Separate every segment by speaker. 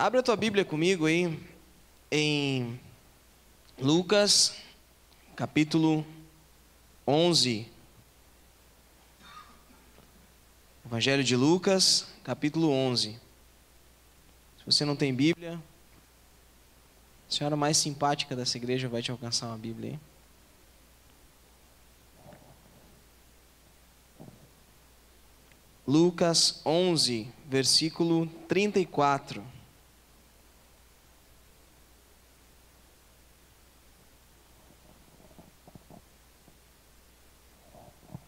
Speaker 1: Abre a tua Bíblia comigo aí em Lucas, capítulo 11. Evangelho de Lucas, capítulo 11. Se você não tem Bíblia, a senhora mais simpática dessa igreja vai te alcançar uma Bíblia aí. Lucas 11, versículo 34.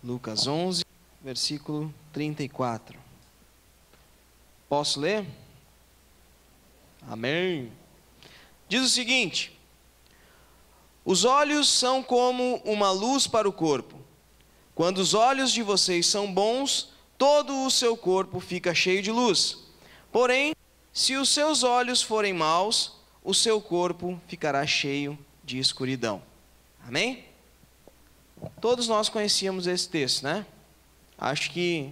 Speaker 1: Lucas 11, versículo 34. Posso ler? Amém. Diz o seguinte: os olhos são como uma luz para o corpo. Quando os olhos de vocês são bons, todo o seu corpo fica cheio de luz. Porém, se os seus olhos forem maus, o seu corpo ficará cheio de escuridão. Amém? Todos nós conhecíamos esse texto, né? Acho que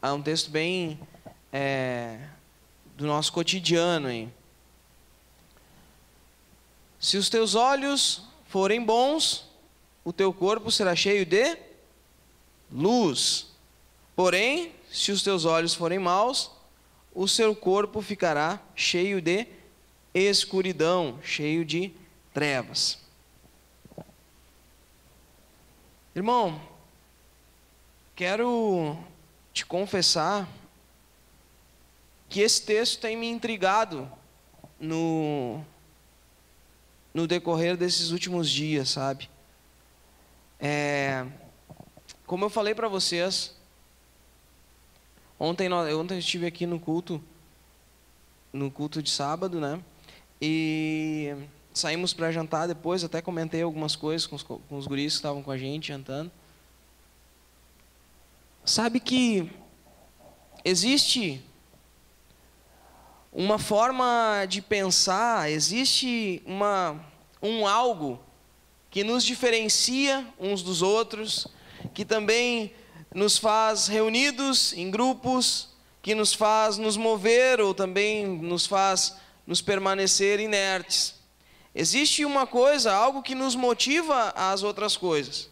Speaker 1: é um texto bem do nosso cotidiano, hein? Se os teus olhos forem bons, o teu corpo será cheio de luz. Porém, se os teus olhos forem maus, o seu corpo ficará cheio de escuridão, cheio de trevas. Irmão, quero te confessar que esse texto tem me intrigado no decorrer desses últimos dias, sabe? Como eu falei para vocês, ontem eu estive aqui no culto de sábado, né? E saímos para jantar depois, até comentei algumas coisas com os guris que estavam com a gente jantando. Sabe que existe uma forma de pensar, existe algo que nos diferencia uns dos outros, que também nos faz reunidos em grupos, que nos faz nos mover ou também nos faz nos permanecer inertes. Existe uma coisa, algo que nos motiva às outras coisas,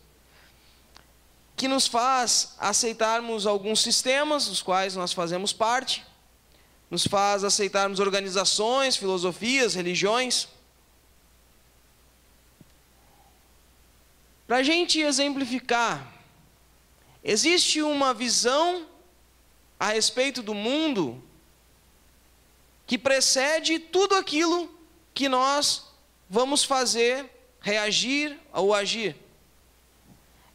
Speaker 1: que nos faz aceitarmos alguns sistemas dos quais nós fazemos parte, nos faz aceitarmos organizações, filosofias, religiões. Para a gente exemplificar, existe uma visão a respeito do mundo que precede tudo aquilo que nós vamos fazer, reagir ou agir.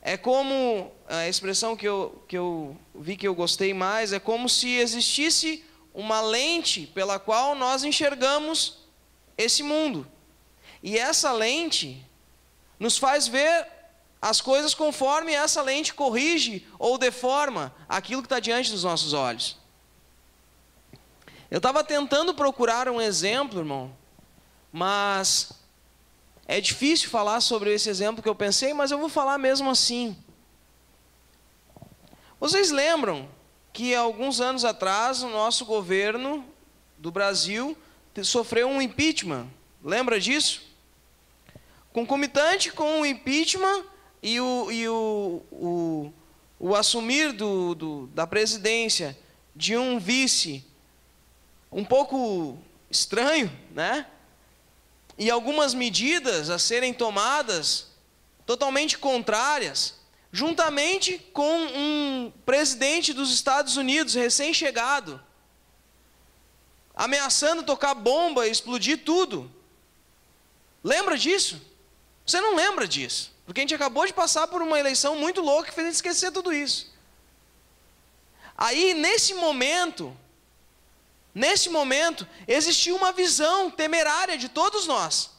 Speaker 1: É como, a expressão que eu vi que eu gostei mais, é como se existisse uma lente pela qual nós enxergamos esse mundo. E essa lente nos faz ver as coisas conforme essa lente corrige ou deforma aquilo que está diante dos nossos olhos. Eu estava tentando procurar um exemplo, irmão, mas é difícil falar sobre esse exemplo que eu pensei, mas eu vou falar mesmo assim. Vocês lembram que alguns anos atrás o nosso governo do Brasil sofreu um impeachment? Lembra disso? Concomitante com o impeachment e o assumir da presidência de um vice um pouco estranho, né? E algumas medidas a serem tomadas totalmente contrárias, juntamente com um presidente dos Estados Unidos recém-chegado, ameaçando tocar bomba e explodir tudo. Lembra disso? Você não lembra disso, porque a gente acabou de passar por uma eleição muito louca que fez a gente esquecer tudo isso. Aí, nesse momento, existiu uma visão temerária de todos nós.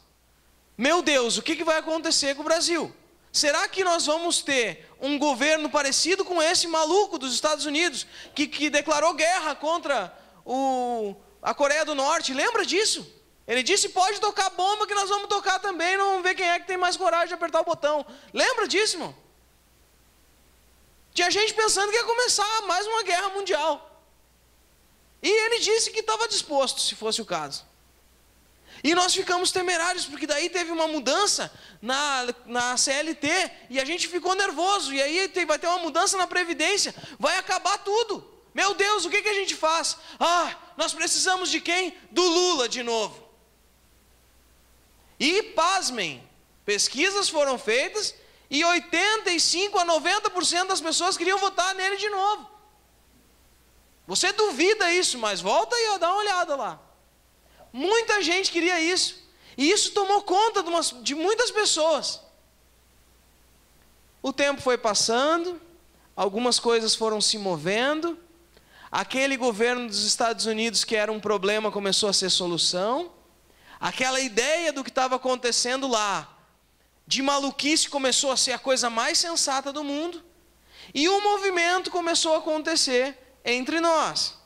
Speaker 1: Meu Deus, o que vai acontecer com o Brasil? Será que nós vamos ter um governo parecido com esse maluco dos Estados Unidos, que declarou guerra contra a Coreia do Norte? Lembra disso? Ele disse, pode tocar bomba que nós vamos tocar também, não vamos ver quem é que tem mais coragem de apertar o botão. Lembra disso, irmão? Tinha gente pensando que ia começar mais uma guerra mundial. E ele disse que estava disposto, se fosse o caso. E nós ficamos temerários, porque daí teve uma mudança na CLT, e a gente ficou nervoso, e aí vai ter uma mudança na Previdência, vai acabar tudo. Meu Deus, o que a gente faz? Nós precisamos de quem? Do Lula de novo. E pasmem, pesquisas foram feitas, e 85% a 90% das pessoas queriam votar nele de novo. Você duvida isso, mas volta e dá uma olhada lá. Muita gente queria isso. E isso tomou conta de muitas pessoas. O tempo foi passando, algumas coisas foram se movendo. Aquele governo dos Estados Unidos que era um problema começou a ser solução. Aquela ideia do que estava acontecendo lá, de maluquice, começou a ser a coisa mais sensata do mundo. E um movimento começou a acontecer entre nós.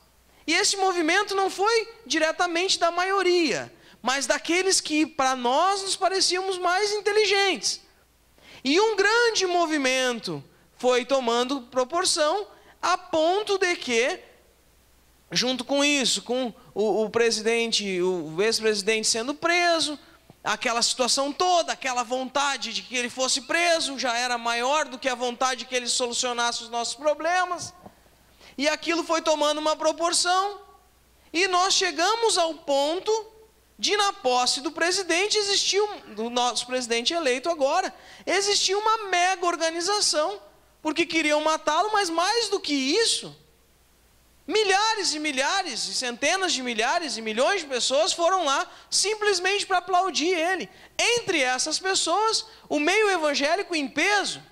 Speaker 1: E esse movimento não foi diretamente da maioria, mas daqueles que para nós nos parecíamos mais inteligentes. E um grande movimento foi tomando proporção, a ponto de que, junto com isso, com o ex-presidente sendo preso, aquela situação toda, aquela vontade de que ele fosse preso, já era maior do que a vontade de que ele solucionasse os nossos problemas. E aquilo foi tomando uma proporção, e nós chegamos ao ponto de, na posse do presidente, do nosso presidente eleito agora, existia uma mega organização, porque queriam matá-lo, mas mais do que isso, milhares e milhares, e centenas de milhares e milhões de pessoas foram lá, simplesmente para aplaudir ele. Entre essas pessoas, o meio evangélico em peso.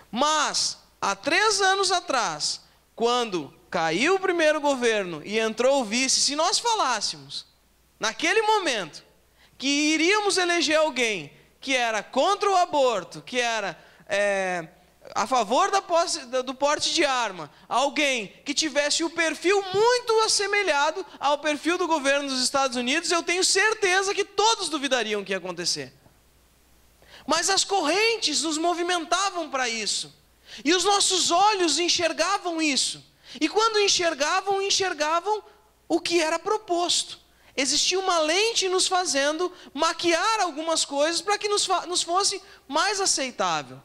Speaker 1: Mas há 3 anos atrás, quando caiu o primeiro governo e entrou o vice, se nós falássemos, naquele momento, que iríamos eleger alguém que era contra o aborto, que era a favor do porte de arma, alguém que tivesse o perfil muito assemelhado ao perfil do governo dos Estados Unidos, eu tenho certeza que todos duvidariam que ia acontecer. Mas as correntes nos movimentavam para isso. E os nossos olhos enxergavam isso. E quando enxergavam o que era proposto. Existia uma lente nos fazendo maquiar algumas coisas para que nos fosse mais aceitável.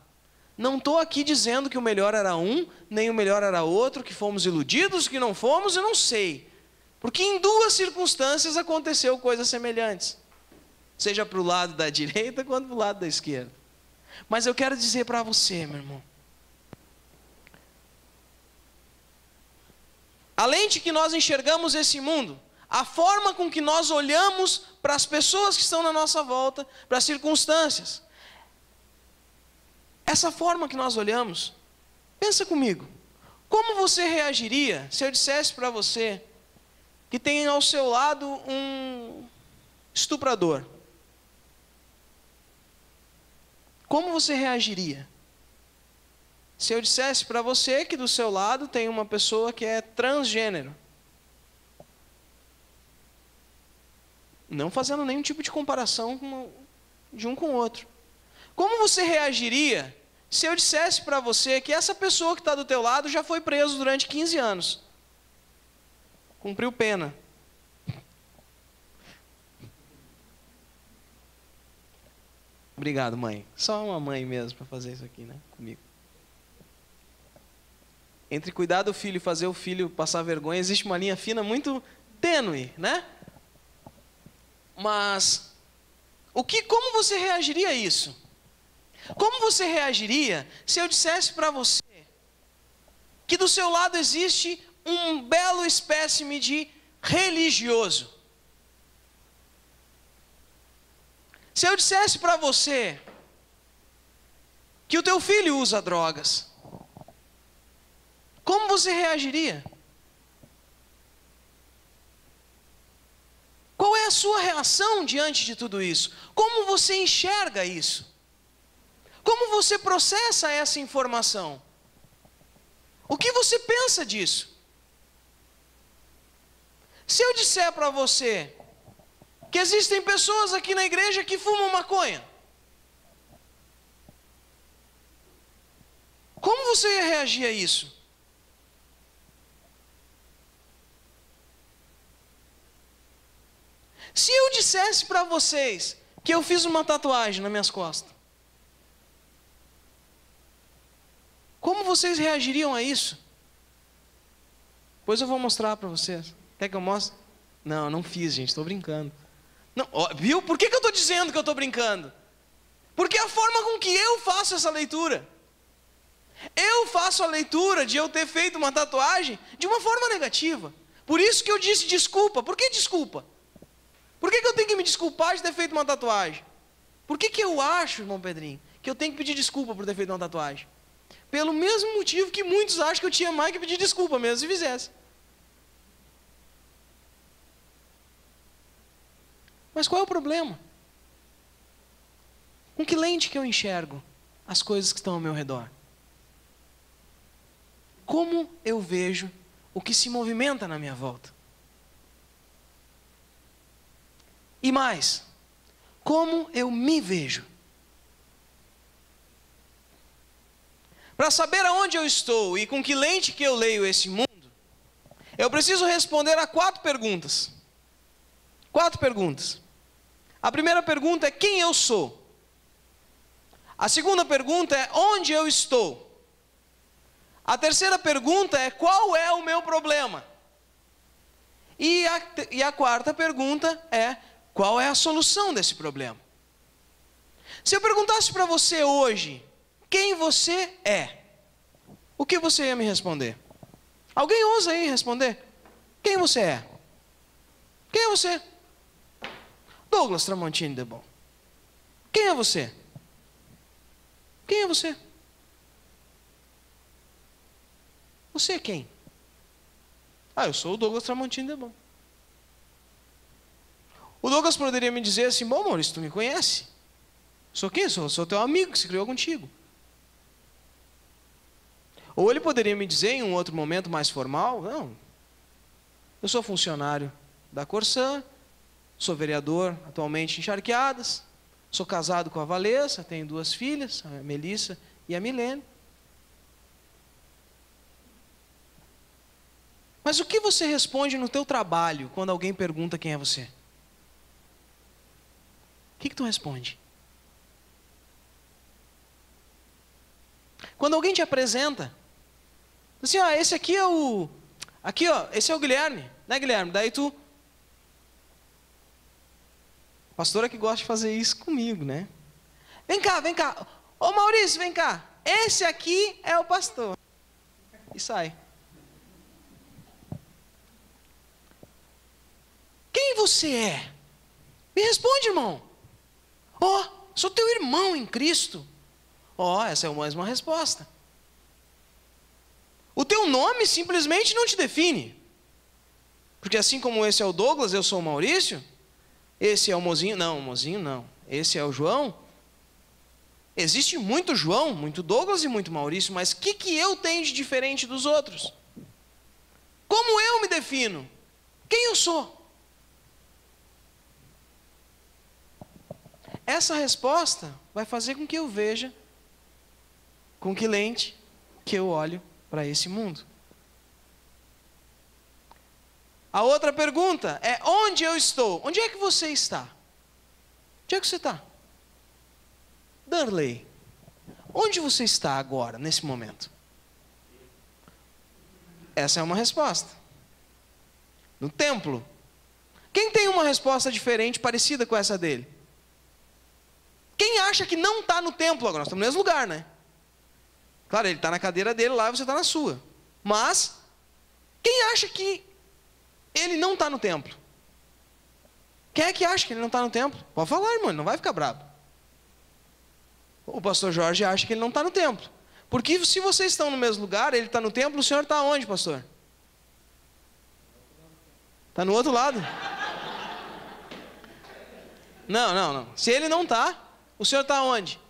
Speaker 1: Não estou aqui dizendo que o melhor era um, nem o melhor era outro, que fomos iludidos, que não fomos, eu não sei. Porque em 2 circunstâncias aconteceu coisas semelhantes. Seja para o lado da direita, quanto para o lado da esquerda. Mas eu quero dizer para você, meu irmão, a lente que nós enxergamos esse mundo, a forma com que nós olhamos para as pessoas que estão na nossa volta, para as circunstâncias, essa forma que nós olhamos, pensa comigo, como você reagiria se eu dissesse para você que tem ao seu lado um estuprador? Como você reagiria se eu dissesse para você que do seu lado tem uma pessoa que é transgênero? Não fazendo nenhum tipo de comparação de um com o outro. Como você reagiria se eu dissesse para você que essa pessoa que está do teu lado já foi preso durante 15 anos? Cumpriu pena. Obrigado, mãe. Só uma mãe mesmo para fazer isso aqui, né? Comigo. Entre cuidar do filho e fazer o filho passar vergonha, existe uma linha fina muito tênue, né? Mas, como você reagiria a isso? Como você reagiria se eu dissesse para você que do seu lado existe um belo espécime de religioso? Se eu dissesse para você que o teu filho usa drogas, como você reagiria? Qual é a sua reação diante de tudo isso? Como você enxerga isso? Como você processa essa informação? O que você pensa disso? Se eu disser para você que existem pessoas aqui na igreja que fumam maconha, como você ia reagir a isso? Se eu dissesse para vocês que eu fiz uma tatuagem nas minhas costas, como vocês reagiriam a isso? Pois eu vou mostrar para vocês. Quer que eu mostre? Não, não fiz, gente, estou brincando. Não, ó, viu? Por que eu estou dizendo que eu estou brincando? Porque é a forma com que eu faço essa leitura. Eu faço a leitura de eu ter feito uma tatuagem de uma forma negativa. Por isso que eu disse desculpa. Por que desculpa? Por que eu tenho que me desculpar de ter feito uma tatuagem? Por que eu acho, irmão Pedrinho, que eu tenho que pedir desculpa por ter feito uma tatuagem? Pelo mesmo motivo que muitos acham que eu tinha mais que pedir desculpa mesmo se fizesse. Mas qual é o problema? Com que lente que eu enxergo as coisas que estão ao meu redor? Como eu vejo o que se movimenta na minha volta? E mais, como eu me vejo? Para saber aonde eu estou e com que lente que eu leio esse mundo, eu preciso responder a 4 perguntas. 4 perguntas. A primeira pergunta é quem eu sou. A segunda pergunta é onde eu estou. A terceira pergunta é qual é o meu problema. E a quarta pergunta é qual é a solução desse problema. Se eu perguntasse para você hoje quem você é, o que você ia me responder? Alguém ousa aí responder? Quem você é? Quem é você? Douglas Tramontini de Bom. Quem é você? Quem é você? Você é quem? Ah, eu sou o Douglas Tramontini de Bom. O Douglas poderia me dizer assim: bom, Maurício, tu me conhece? Sou quem? Sou teu amigo que se criou contigo. Ou ele poderia me dizer em um outro momento mais formal: não, eu sou funcionário da Corsã, sou vereador atualmente em Charqueadas, sou casado com a Valessa, tenho 2 filhas, a Melissa e a Milene. Mas o que você responde no teu trabalho quando alguém pergunta quem é você? O que tu responde? Quando alguém te apresenta, assim, esse aqui é o... Aqui, esse é o Guilherme, né, Guilherme? Daí tu... A pastora que gosta de fazer isso comigo, né? Vem cá. Ô Maurício, vem cá. Esse aqui é o pastor. E sai. Quem você é? Me responde, irmão. Sou teu irmão em Cristo. Essa é mais uma resposta. O teu nome simplesmente não te define. Porque assim como esse é o Douglas, eu sou o Maurício. Esse é o Mozinho. Não, o Mozinho não. Esse é o João. Existe muito João, muito Douglas e muito Maurício. Mas o que eu tenho de diferente dos outros? Como eu me defino? Quem eu sou? Essa resposta vai fazer com que eu veja com que lente que eu olho para esse mundo. A outra pergunta é onde eu estou? Onde é que você está? Onde é que você está? Darley, onde você está agora, nesse momento? Essa é uma resposta. No templo. Quem tem uma resposta diferente, parecida com essa dele? Quem acha que não está no templo agora? Nós estamos no mesmo lugar, né? Claro, ele está na cadeira dele lá e você está na sua. Mas, quem acha que ele não está no templo? Quem é que acha que ele não está no templo? Pode falar, irmão, ele não vai ficar bravo. O pastor Jorge acha que ele não está no templo. Porque se vocês estão no mesmo lugar, ele está no templo, o senhor está onde, pastor? Está no outro lado? Não. Se ele não está, o senhor está onde?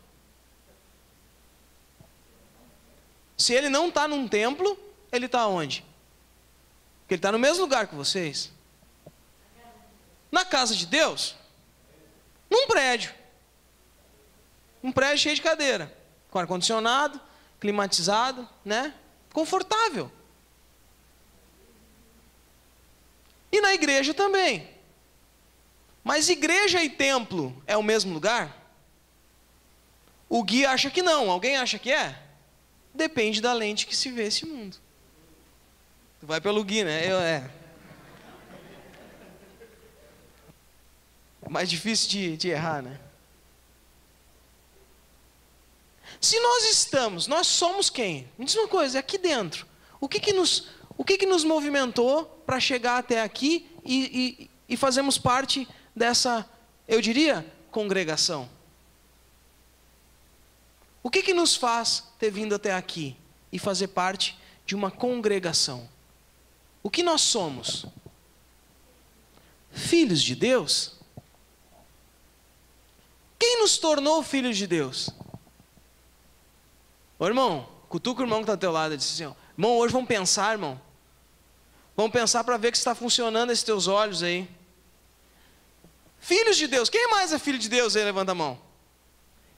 Speaker 1: Se ele não está num templo, ele está onde? Porque ele está no mesmo lugar que vocês. Na casa de Deus? Num prédio. Um prédio cheio de cadeira. Com ar-condicionado, climatizado, né? Confortável. E na igreja também. Mas igreja e templo é o mesmo lugar? O Gui acha que não. Alguém acha que é? Depende da lente que se vê esse mundo. Tu vai pelo Gui, né? Mais difícil de errar, né? Se nós somos quem? Me diz uma coisa, aqui dentro. O que nos movimentou para chegar até aqui e fazermos parte dessa, eu diria, congregação? O que nos faz ter vindo até aqui e fazer parte de uma congregação? O que nós somos? Filhos de Deus? Quem nos tornou filhos de Deus? Ô irmão, cutuca o irmão que está ao teu lado e diz assim, ó, irmão, hoje vamos pensar, irmão. Vamos pensar para ver que está funcionando esses teus olhos aí. Filhos de Deus. Quem mais é filho de Deus aí? Levanta a mão.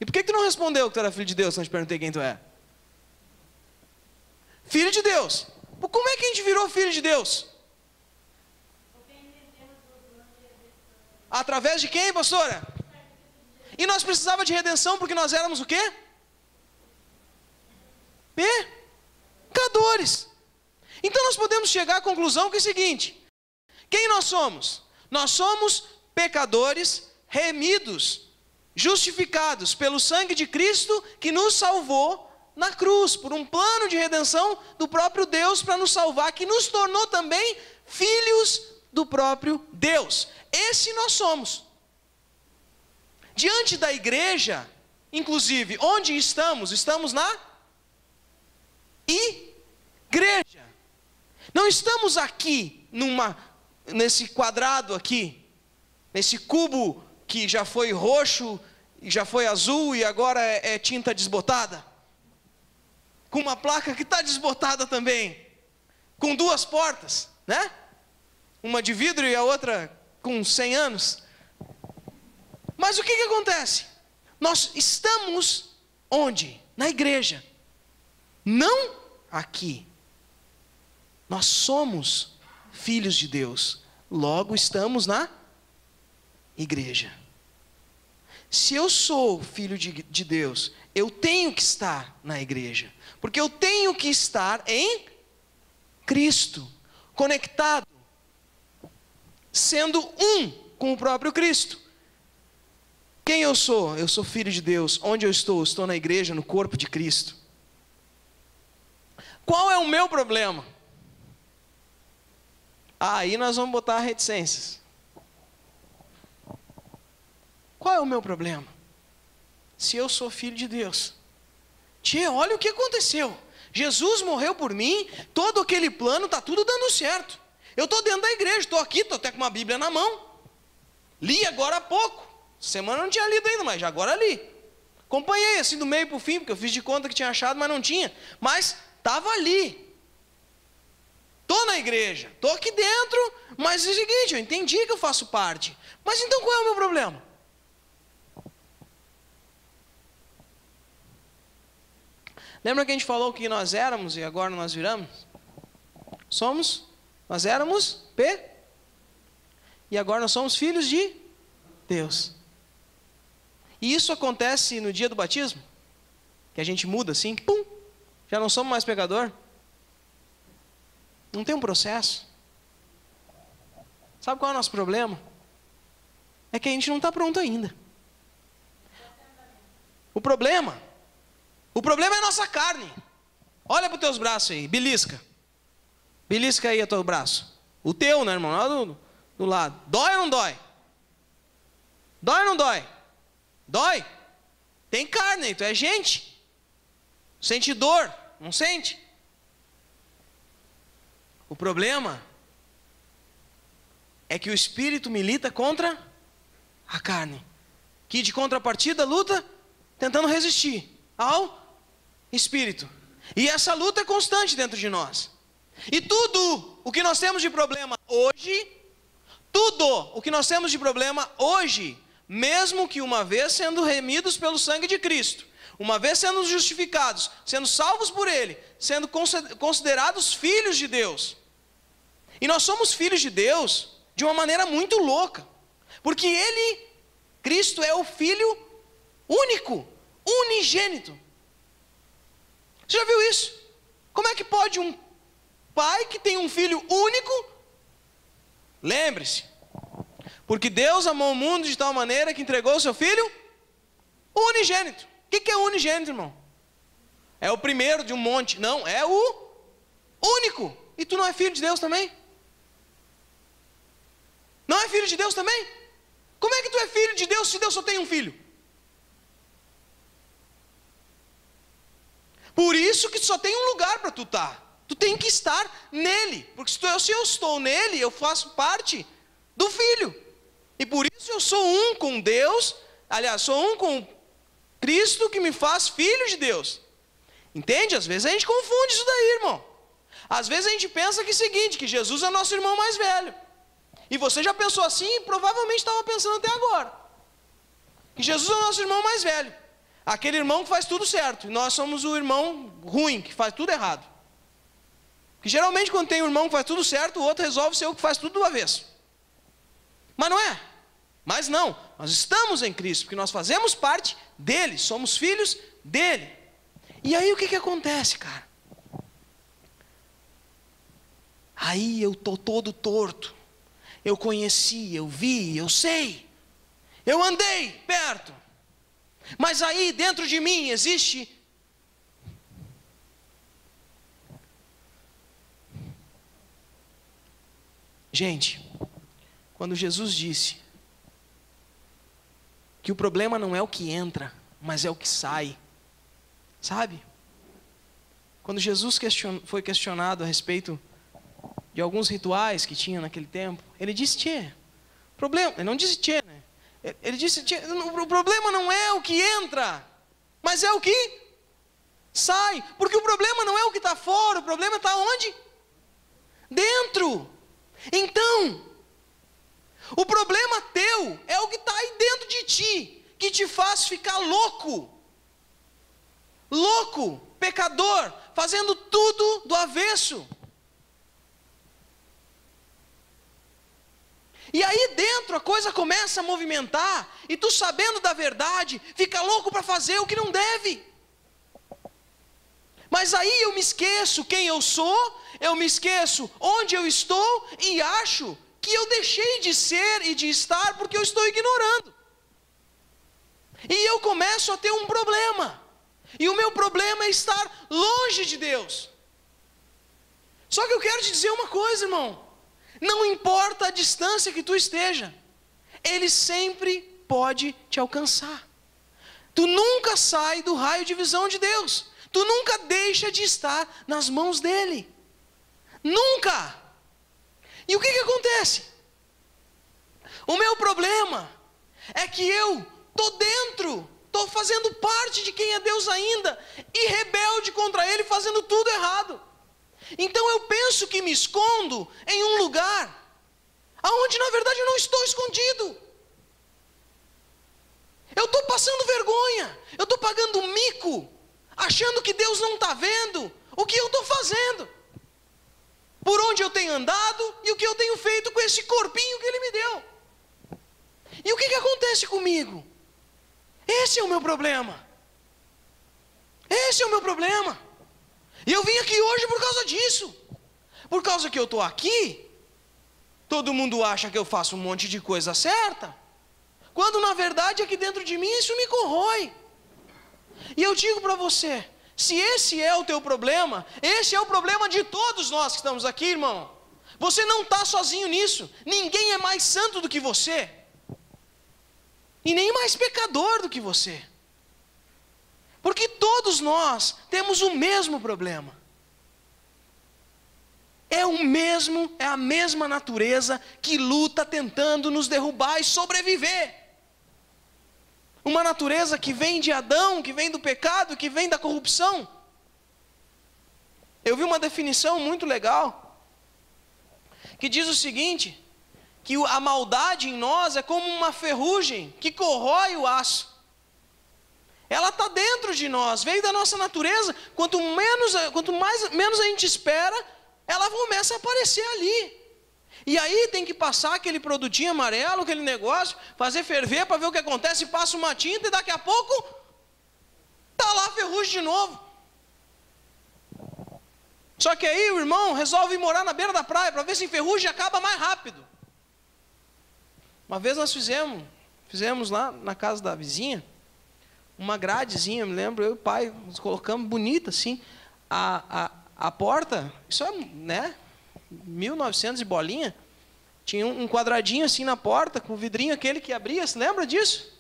Speaker 1: E por que tu não respondeu que tu era filho de Deus quando eu te perguntei quem tu é? Filho de Deus. Como é que a gente virou filho de Deus? Através de quem, pastora? E nós precisávamos de redenção porque nós éramos o quê? Pecadores. Então nós podemos chegar à conclusão que é o seguinte: quem nós somos? Nós somos pecadores remidos, justificados pelo sangue de Cristo que nos salvou na cruz, por um plano de redenção do próprio Deus para nos salvar, que nos tornou também filhos do próprio Deus. Esse nós somos. Diante da igreja, inclusive, onde estamos? Estamos na igreja. Não estamos aqui nesse quadrado aqui, nesse cubo que já foi roxo, já foi azul e agora é tinta desbotada, com uma placa que está desbotada também, com duas portas, né? Uma de vidro e a outra com 100 anos. Mas o que acontece? Nós estamos onde? Na igreja. Não aqui. Nós somos filhos de Deus. Logo estamos na igreja. Se eu sou filho de Deus, eu tenho que estar na igreja. Porque eu tenho que estar em Cristo, conectado, sendo um com o próprio Cristo. Quem eu sou? Eu sou filho de Deus. Onde eu estou? Estou na igreja, no corpo de Cristo. Qual é o meu problema? Aí nós vamos botar reticências. Qual é o meu problema? Se eu sou filho de Deus. Tchê, olha o que aconteceu. Jesus morreu por mim, todo aquele plano, está tudo dando certo. Eu estou dentro da igreja, estou aqui, estou até com uma Bíblia na mão. Li agora há pouco. Semana eu não tinha lido ainda, mas já agora li. Acompanhei assim do meio para o fim, porque eu fiz de conta que tinha achado, mas não tinha. Mas estava ali. Estou na igreja, estou aqui dentro, mas é o seguinte, eu entendi que eu faço parte. Mas então qual é o meu problema? Lembra que a gente falou que nós éramos e agora nós viramos? Nós éramos e agora nós somos filhos de Deus. E isso acontece no dia do batismo? Que a gente muda assim, pum, já não somos mais pecador? Não tem um processo? Sabe qual é o nosso problema? É que a gente não está pronto ainda. O problema é a nossa carne. Olha para os teus braços aí, belisca. Belisca aí o teu braço. O teu, né, irmão? Lá do lado. Dói ou não dói? Dói ou não dói? Dói. Tem carne, tu é gente. Sente dor, não sente? O problema é que o espírito milita contra a carne, que de contrapartida luta tentando resistir ao espírito. E essa luta é constante dentro de nós. E tudo o que nós temos de problema hoje, mesmo que uma vez sendo remidos pelo sangue de Cristo, uma vez sendo justificados, sendo salvos por Ele, sendo considerados filhos de Deus. E nós somos filhos de Deus de uma maneira muito louca. Porque Ele, Cristo, é o Filho único, unigênito. Você já viu isso? Como é que pode um pai que tem um filho único? Lembre-se, porque Deus amou o mundo de tal maneira que entregou o seu Filho unigênito. O que é unigênito, irmão? É o primeiro de um monte. Não, é o único. E tu não é filho de Deus também? Não é filho de Deus também? Como é que tu é filho de Deus se Deus só tem um filho? Por isso que só tem um lugar para tu estar. Tu tem que estar nele. Porque se eu estou nele, eu faço parte do Filho. E por isso eu sou um com Deus. Aliás, sou um com Cristo que me faz filho de Deus. Entende? Às vezes a gente confunde isso daí, irmão. Às vezes a gente pensa que é o seguinte, que Jesus é nosso irmão mais velho. E você já pensou assim e provavelmente estava pensando até agora. Que Jesus é o nosso irmão mais velho. Aquele irmão que faz tudo certo. E nós somos o irmão ruim, que faz tudo errado. Que geralmente quando tem um irmão que faz tudo certo, o outro resolve ser o que faz tudo do avesso. Mas não é. Mas não. Nós estamos em Cristo, porque nós fazemos parte dele. Somos filhos dele. E aí o que acontece, cara? Aí eu estou todo torto. Eu conheci, eu vi, eu sei. Eu andei perto. Mas aí dentro de mim existe gente, quando Jesus disse que o problema não é o que entra, mas é o que sai, sabe? Quando Jesus foi questionado a respeito de alguns rituais que tinha naquele tempo, ele disse, problema, ele não disse, né? Ele disse, o problema não é o que entra, mas é o que sai, porque o problema não é o que está fora, o problema está onde? Dentro. Então, o problema teu é o que está aí dentro de ti, que te faz ficar louco, pecador, fazendo tudo do avesso. E aí dentro a coisa começa a movimentar, e tu sabendo da verdade, fica louco para fazer o que não deve. Mas aí eu me esqueço quem eu sou, eu me esqueço onde eu estou, e acho que eu deixei de ser e de estar porque eu estou ignorando. E eu começo a ter um problema, e o meu problema é estar longe de Deus. Só que eu quero te dizer uma coisa, irmão. Não importa a distância que tu esteja, Ele sempre pode te alcançar. Tu nunca sai do raio de visão de Deus. Tu nunca deixa de estar nas mãos dEle. Nunca. E o que acontece? O meu problema é que eu estou dentro, estou fazendo parte de quem é Deus ainda, e rebelde contra Ele, fazendo tudo errado. Então eu penso que me escondo em um lugar aonde na verdade eu não estou escondido. Eu estou passando vergonha, eu estou pagando um mico, achando que Deus não está vendo o que eu estou fazendo, por onde eu tenho andado e o que eu tenho feito com esse corpinho que Ele me deu. E o que acontece comigo? Esse é o meu problema. Esse é o meu problema. E eu vim aqui hoje por causa disso. Por causa que eu estou aqui, todo mundo acha que eu faço um monte de coisa certa, quando na verdade aqui dentro de mim isso me corrói. E eu digo para você, se esse é o teu problema, esse é o problema de todos nós que estamos aqui, irmão. Você não está sozinho nisso. Ninguém é mais santo do que você, e nem mais pecador do que você. Porque todos nós temos o mesmo problema. É a mesma natureza que luta tentando nos derrubar e sobreviver. Uma natureza que vem de Adão, que vem do pecado, que vem da corrupção. Eu vi uma definição muito legal, que diz o seguinte, que a maldade em nós é como uma ferrugem que corrói o aço. Ela está dentro de nós, veio da nossa natureza. Quanto menos a gente espera, ela começa a aparecer ali. E aí tem que passar aquele produtinho amarelo, aquele negócio, fazer ferver para ver o que acontece, passa uma tinta e daqui a pouco está lá a ferrugem de novo. Só que aí o irmão resolve morar na beira da praia para ver se enferruja e acaba mais rápido. Uma vez nós fizemos lá na casa da vizinha, uma gradezinha, me lembro, eu e o pai, nos colocamos bonita assim, a porta, isso é, né, 1900 e bolinha, tinha um quadradinho assim na porta, com o vidrinho aquele que abria, você lembra disso?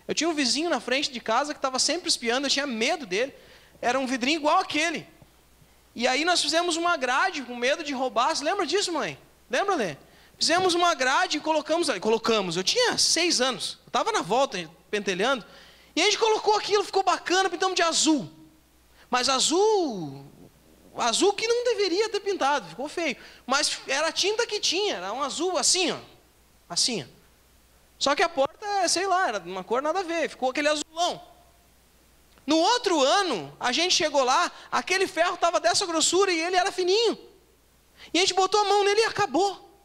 Speaker 1: Eu tinha um vizinho na frente de casa que estava sempre espiando, eu tinha medo dele, era um vidrinho igual aquele. E aí nós fizemos uma grade com medo de roubar. Você lembra disso, mãe? Lembra, Lê? Fizemos uma grade e colocamos ali. Eu tinha 6 anos. Eu estava na volta, pentelhando. E a gente colocou aquilo, ficou bacana, pintamos de azul. Mas azul que não deveria ter pintado, ficou feio. Mas era a tinta que tinha, era um azul assim, ó. Assim, ó. Só que a porta, sei lá, era de uma cor nada a ver, ficou aquele azulão. No outro ano, a gente chegou lá, aquele ferro estava dessa grossura e ele era fininho. E a gente botou a mão nele e acabou.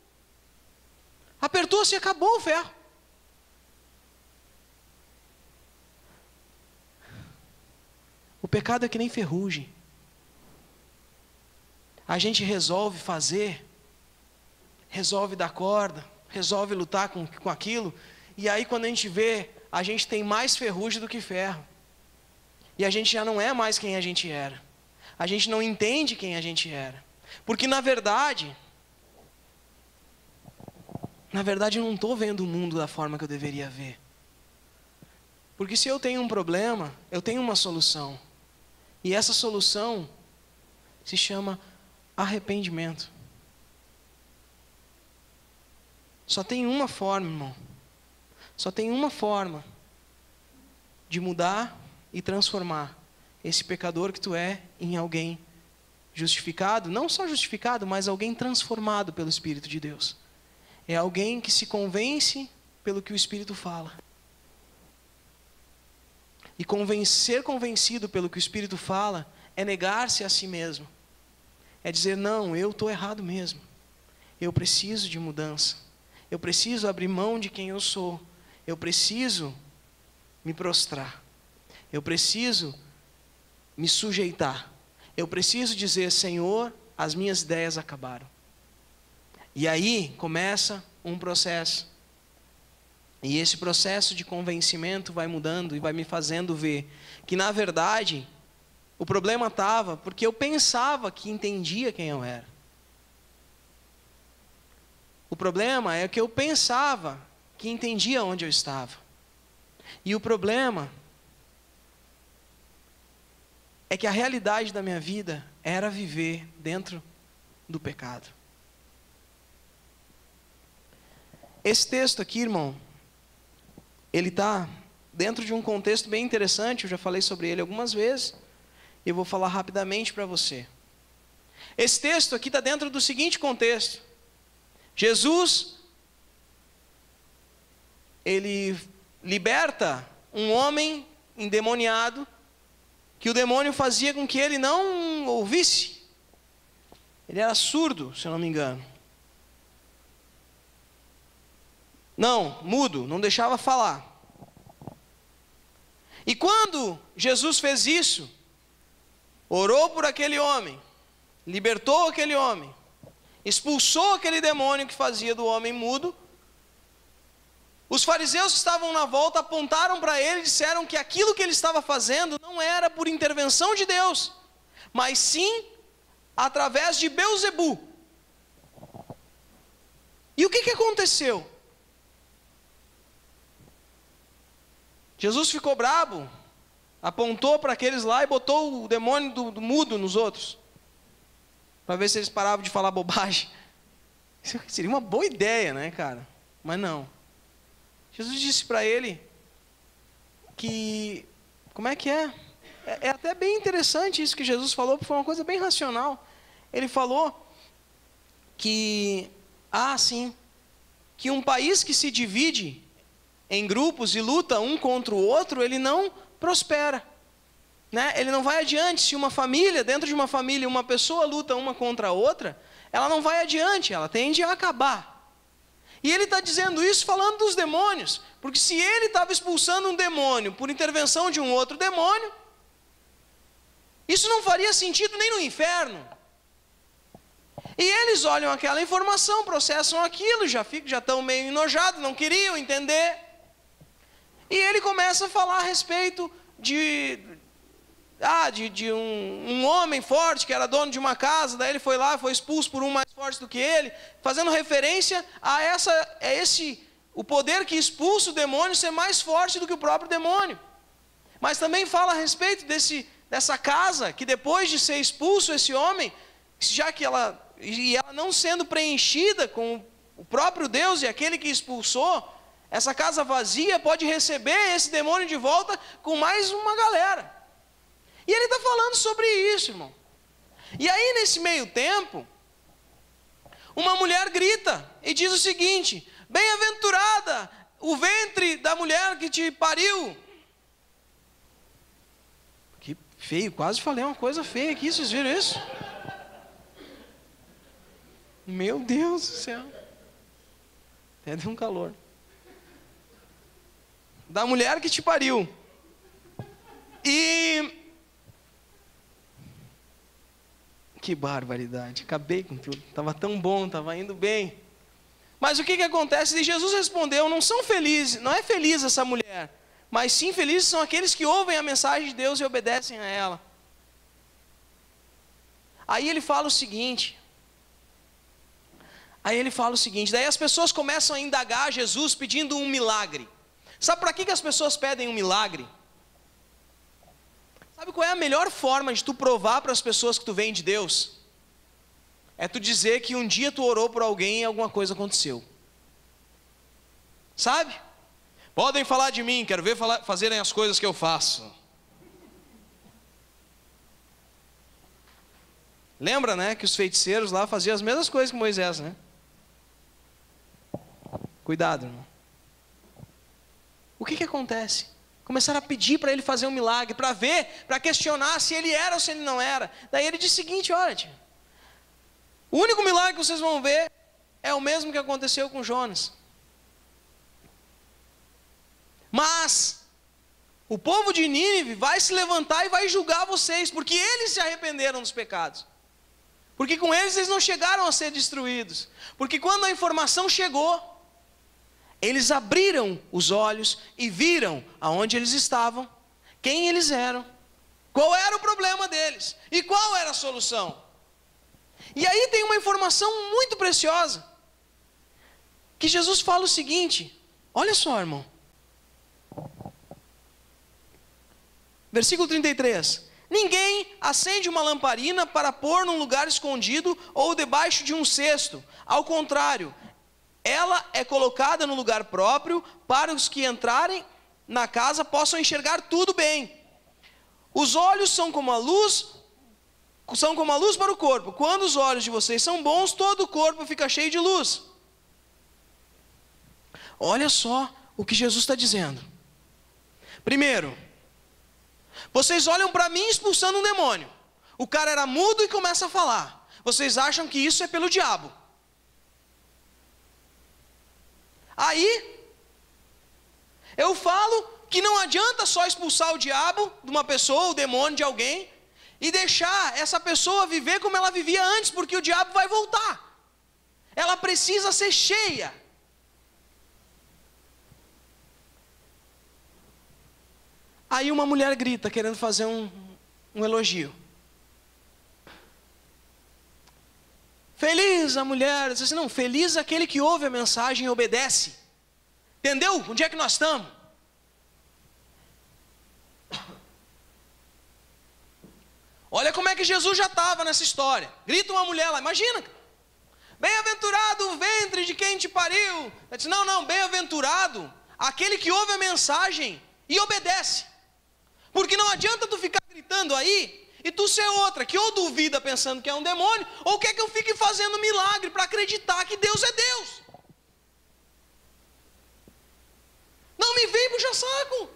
Speaker 1: Apertou-se e acabou o ferro. O pecado é que nem ferrugem. A gente resolve fazer, resolve dar corda, resolve lutar com aquilo, e aí quando a gente vê, a gente tem mais ferrugem do que ferro. E a gente já não é mais quem a gente era. A gente não entende quem a gente era. Porque na verdade eu não estou vendo o mundo da forma que eu deveria ver. Porque se eu tenho um problema, eu tenho uma solução. E essa solução se chama arrependimento. Só tem uma forma, irmão. Só tem uma forma de mudar e transformar esse pecador que tu é em alguém justificado, não só justificado, mas alguém transformado pelo Espírito de Deus. É alguém que se convence pelo que o Espírito fala. E ser convencido pelo que o Espírito fala é negar-se a si mesmo. É dizer, não, eu estou errado mesmo. Eu preciso de mudança. Eu preciso abrir mão de quem eu sou. Eu preciso me prostrar. Eu preciso me sujeitar. Eu preciso dizer, Senhor, as minhas ideias acabaram. E aí começa um processo. E esse processo de convencimento vai mudando e vai me fazendo ver que, na verdade, o problema estava porque eu pensava que entendia quem eu era. O problema é que eu pensava que entendia onde eu estava. E o problema é que a realidade da minha vida era viver dentro do pecado. Esse texto aqui, irmão, ele está dentro de um contexto bem interessante, eu já falei sobre ele algumas vezes, e eu vou falar rapidamente para você. Esse texto aqui está dentro do seguinte contexto. Jesus, ele liberta um homem endemoniado, que o demônio fazia com que ele não ouvisse. Ele era surdo, se eu não me engano. Não, mudo, não deixava falar. E quando Jesus fez isso, orou por aquele homem, libertou aquele homem, expulsou aquele demônio que fazia do homem mudo, os fariseus que estavam na volta apontaram para ele e disseram que aquilo que ele estava fazendo não era por intervenção de Deus, mas sim através de Belzebu. E o que aconteceu? Jesus ficou brabo, apontou para aqueles lá e botou o demônio do mudo nos outros, para ver se eles paravam de falar bobagem. Isso seria uma boa ideia, né, cara? Mas não. Jesus disse para ele que, como é que é? É até bem interessante isso que Jesus falou, porque foi uma coisa bem racional. Ele falou que, que um país que se divide em grupos e luta um contra o outro, ele não prospera, né? Ele não vai adiante. Se uma família, dentro de uma família, uma pessoa luta uma contra a outra, ela não vai adiante, ela tende a acabar. E ele está dizendo isso falando dos demônios, porque se ele estava expulsando um demônio por intervenção de um outro demônio, isso não faria sentido nem no inferno. E eles olham aquela informação, processam aquilo, já estão meio enojados, não queriam entender. E ele começa a falar a respeito de um homem forte que era dono de uma casa, daí ele foi lá, foi expulso por um mais forte do que ele, fazendo referência a o poder que expulsa o demônio ser mais forte do que o próprio demônio. Mas também fala a respeito dessa casa, que depois de ser expulso esse homem, já que ela não sendo preenchida com o próprio Deus e aquele que expulsou, essa casa vazia pode receber esse demônio de volta com mais uma galera. E ele está falando sobre isso, irmão. E aí, nesse meio tempo, uma mulher grita e diz o seguinte: bem-aventurada o ventre da mulher que te pariu. Que feio, quase falei uma coisa feia aqui, vocês viram isso? Meu Deus do céu. Até deu um calor. Da mulher que te pariu. E... que barbaridade, acabei com tudo. Estava tão bom, estava indo bem. Mas o que acontece? E Jesus respondeu: não são felizes, não é feliz essa mulher, mas sim felizes são aqueles que ouvem a mensagem de Deus e obedecem a ela. Aí ele fala o seguinte, daí as pessoas começam a indagar Jesus pedindo um milagre. Sabe para que as pessoas pedem um milagre? Sabe qual é a melhor forma de tu provar para as pessoas que tu vem de Deus? É tu dizer que um dia tu orou por alguém e alguma coisa aconteceu. Sabe? Podem falar de mim, quero ver fazerem as coisas que eu faço. Lembra, né, que os feiticeiros lá faziam as mesmas coisas que Moisés, né? Cuidado, irmão. O que acontece? Começaram a pedir para ele fazer um milagre, para ver, para questionar se ele era ou se ele não era. Daí ele disse o seguinte: olha, tia, o único milagre que vocês vão ver é o mesmo que aconteceu com Jonas. Mas o povo de Nínive vai se levantar e vai julgar vocês, porque eles se arrependeram dos pecados. Porque com eles não chegaram a ser destruídos. Porque quando a informação chegou, eles abriram os olhos e viram aonde eles estavam, quem eles eram, qual era o problema deles e qual era a solução. E aí tem uma informação muito preciosa, que Jesus fala o seguinte, olha só, irmão. Versículo 33. Ninguém acende uma lamparina para pôr num lugar escondido ou debaixo de um cesto. Ao contrário, ela é colocada no lugar próprio para os que entrarem na casa possam enxergar tudo bem. Os olhos são como a luz para o corpo. Quando os olhos de vocês são bons, todo o corpo fica cheio de luz. Olha só o que Jesus está dizendo. Primeiro, vocês olham para mim expulsando um demônio. O cara era mudo e começa a falar. Vocês acham que isso é pelo diabo. Aí, eu falo que não adianta só expulsar o diabo de uma pessoa, o demônio de alguém, e deixar essa pessoa viver como ela vivia antes, porque o diabo vai voltar. Ela precisa ser cheia. Aí uma mulher grita, querendo fazer um elogio. Feliz a mulher, diz assim, não, feliz aquele que ouve a mensagem e obedece. Entendeu? Onde é que nós estamos? Olha como é que Jesus já estava nessa história. Grita uma mulher lá, imagina. Bem-aventurado o ventre de quem te pariu. Ela disse, não, bem-aventurado aquele que ouve a mensagem e obedece. Porque não adianta tu ficar gritando aí e tu ser outra, que ou duvida pensando que é um demônio, ou quer que eu fique fazendo milagre para acreditar que Deus é Deus. Não me vem puxar saco.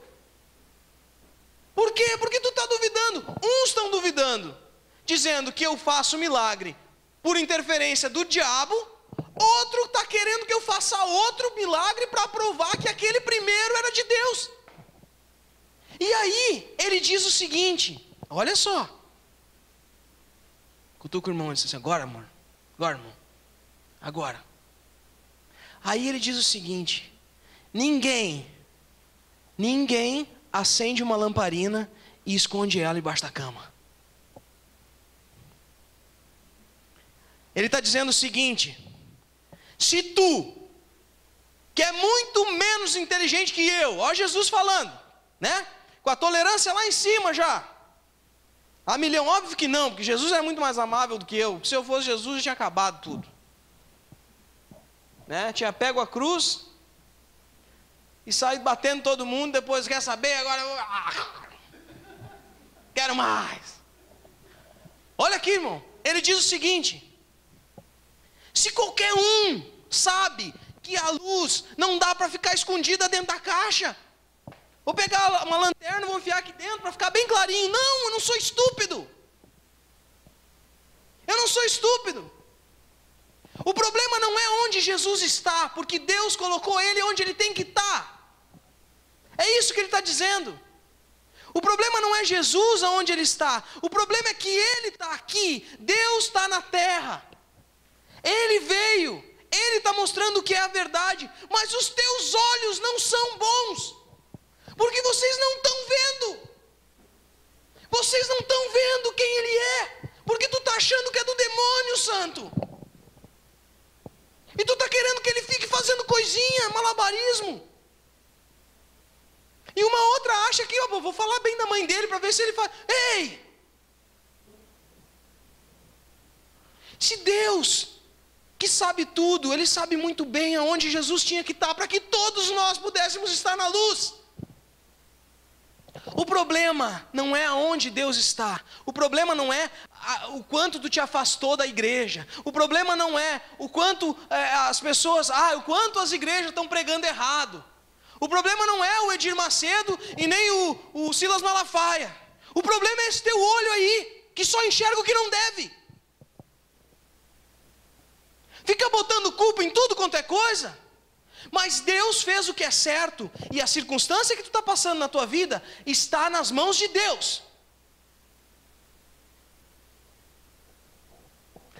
Speaker 1: Por quê? Porque tu está duvidando. Uns estão duvidando, dizendo que eu faço milagre por interferência do diabo, outro está querendo que eu faça outro milagre para provar que aquele primeiro era de Deus. E aí, ele diz o seguinte, olha só. Cutuca o irmão e diz assim, agora, amor. Agora, irmão. Agora. Aí ele diz o seguinte, ninguém acende uma lamparina e esconde ela embaixo da cama. Ele está dizendo o seguinte, se tu, que é muito menos inteligente que eu, ó Jesus falando, né? Com a tolerância lá em cima já. A milhão, óbvio que não, porque Jesus é muito mais amável do que eu. Se eu fosse Jesus, eu tinha acabado tudo. Né? Tinha pego a cruz e saído batendo todo mundo, depois quer saber, agora eu quero mais. Olha aqui, irmão, ele diz o seguinte, se qualquer um sabe que a luz não dá para ficar escondida dentro da caixa, vou pegar uma lanterna e vou enfiar aqui dentro para ficar bem clarinho. Não, eu não sou estúpido. Eu não sou estúpido. O problema não é onde Jesus está, porque Deus colocou ele onde ele tem que estar. É isso que ele está dizendo. O problema não é Jesus aonde ele está. O problema é que ele está aqui. Deus está na terra. Ele veio. Ele está mostrando o que é a verdade. Mas os teus olhos não são bons. Porque vocês não estão vendo. Vocês não estão vendo quem ele é. Porque tu está achando que é do demônio, santo. E tu está querendo que ele fique fazendo coisinha, malabarismo. E uma outra acha que, eu vou falar bem da mãe dele para ver se ele faz. Ei! Se Deus, que sabe tudo, ele sabe muito bem aonde Jesus tinha que estar, para que todos nós pudéssemos estar na luz. O problema não é aonde Deus está. O problema não é o quanto tu te afastou da igreja. O problema não é o quanto as pessoas, o quanto as igrejas estão pregando errado. O problema não é o Edir Macedo e nem o Silas Malafaia. O problema é esse teu olho aí, que só enxerga o que não deve. Fica botando culpa em tudo quanto é coisa. Mas Deus fez o que é certo, e a circunstância que tu está passando na tua vida está nas mãos de Deus.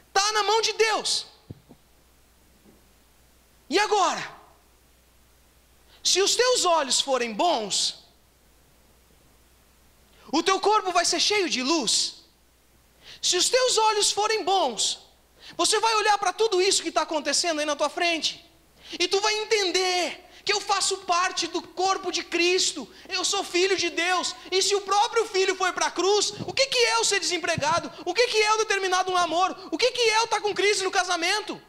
Speaker 1: Está na mão de Deus. E agora? Se os teus olhos forem bons, o teu corpo vai ser cheio de luz. Se os teus olhos forem bons, você vai olhar para tudo isso que está acontecendo aí na tua frente. E tu vai entender que eu faço parte do corpo de Cristo. Eu sou filho de Deus. E se o próprio filho foi para a cruz, o que é eu ser desempregado? O que é eu ter terminado um namoro? O que é eu estar com crise no casamento?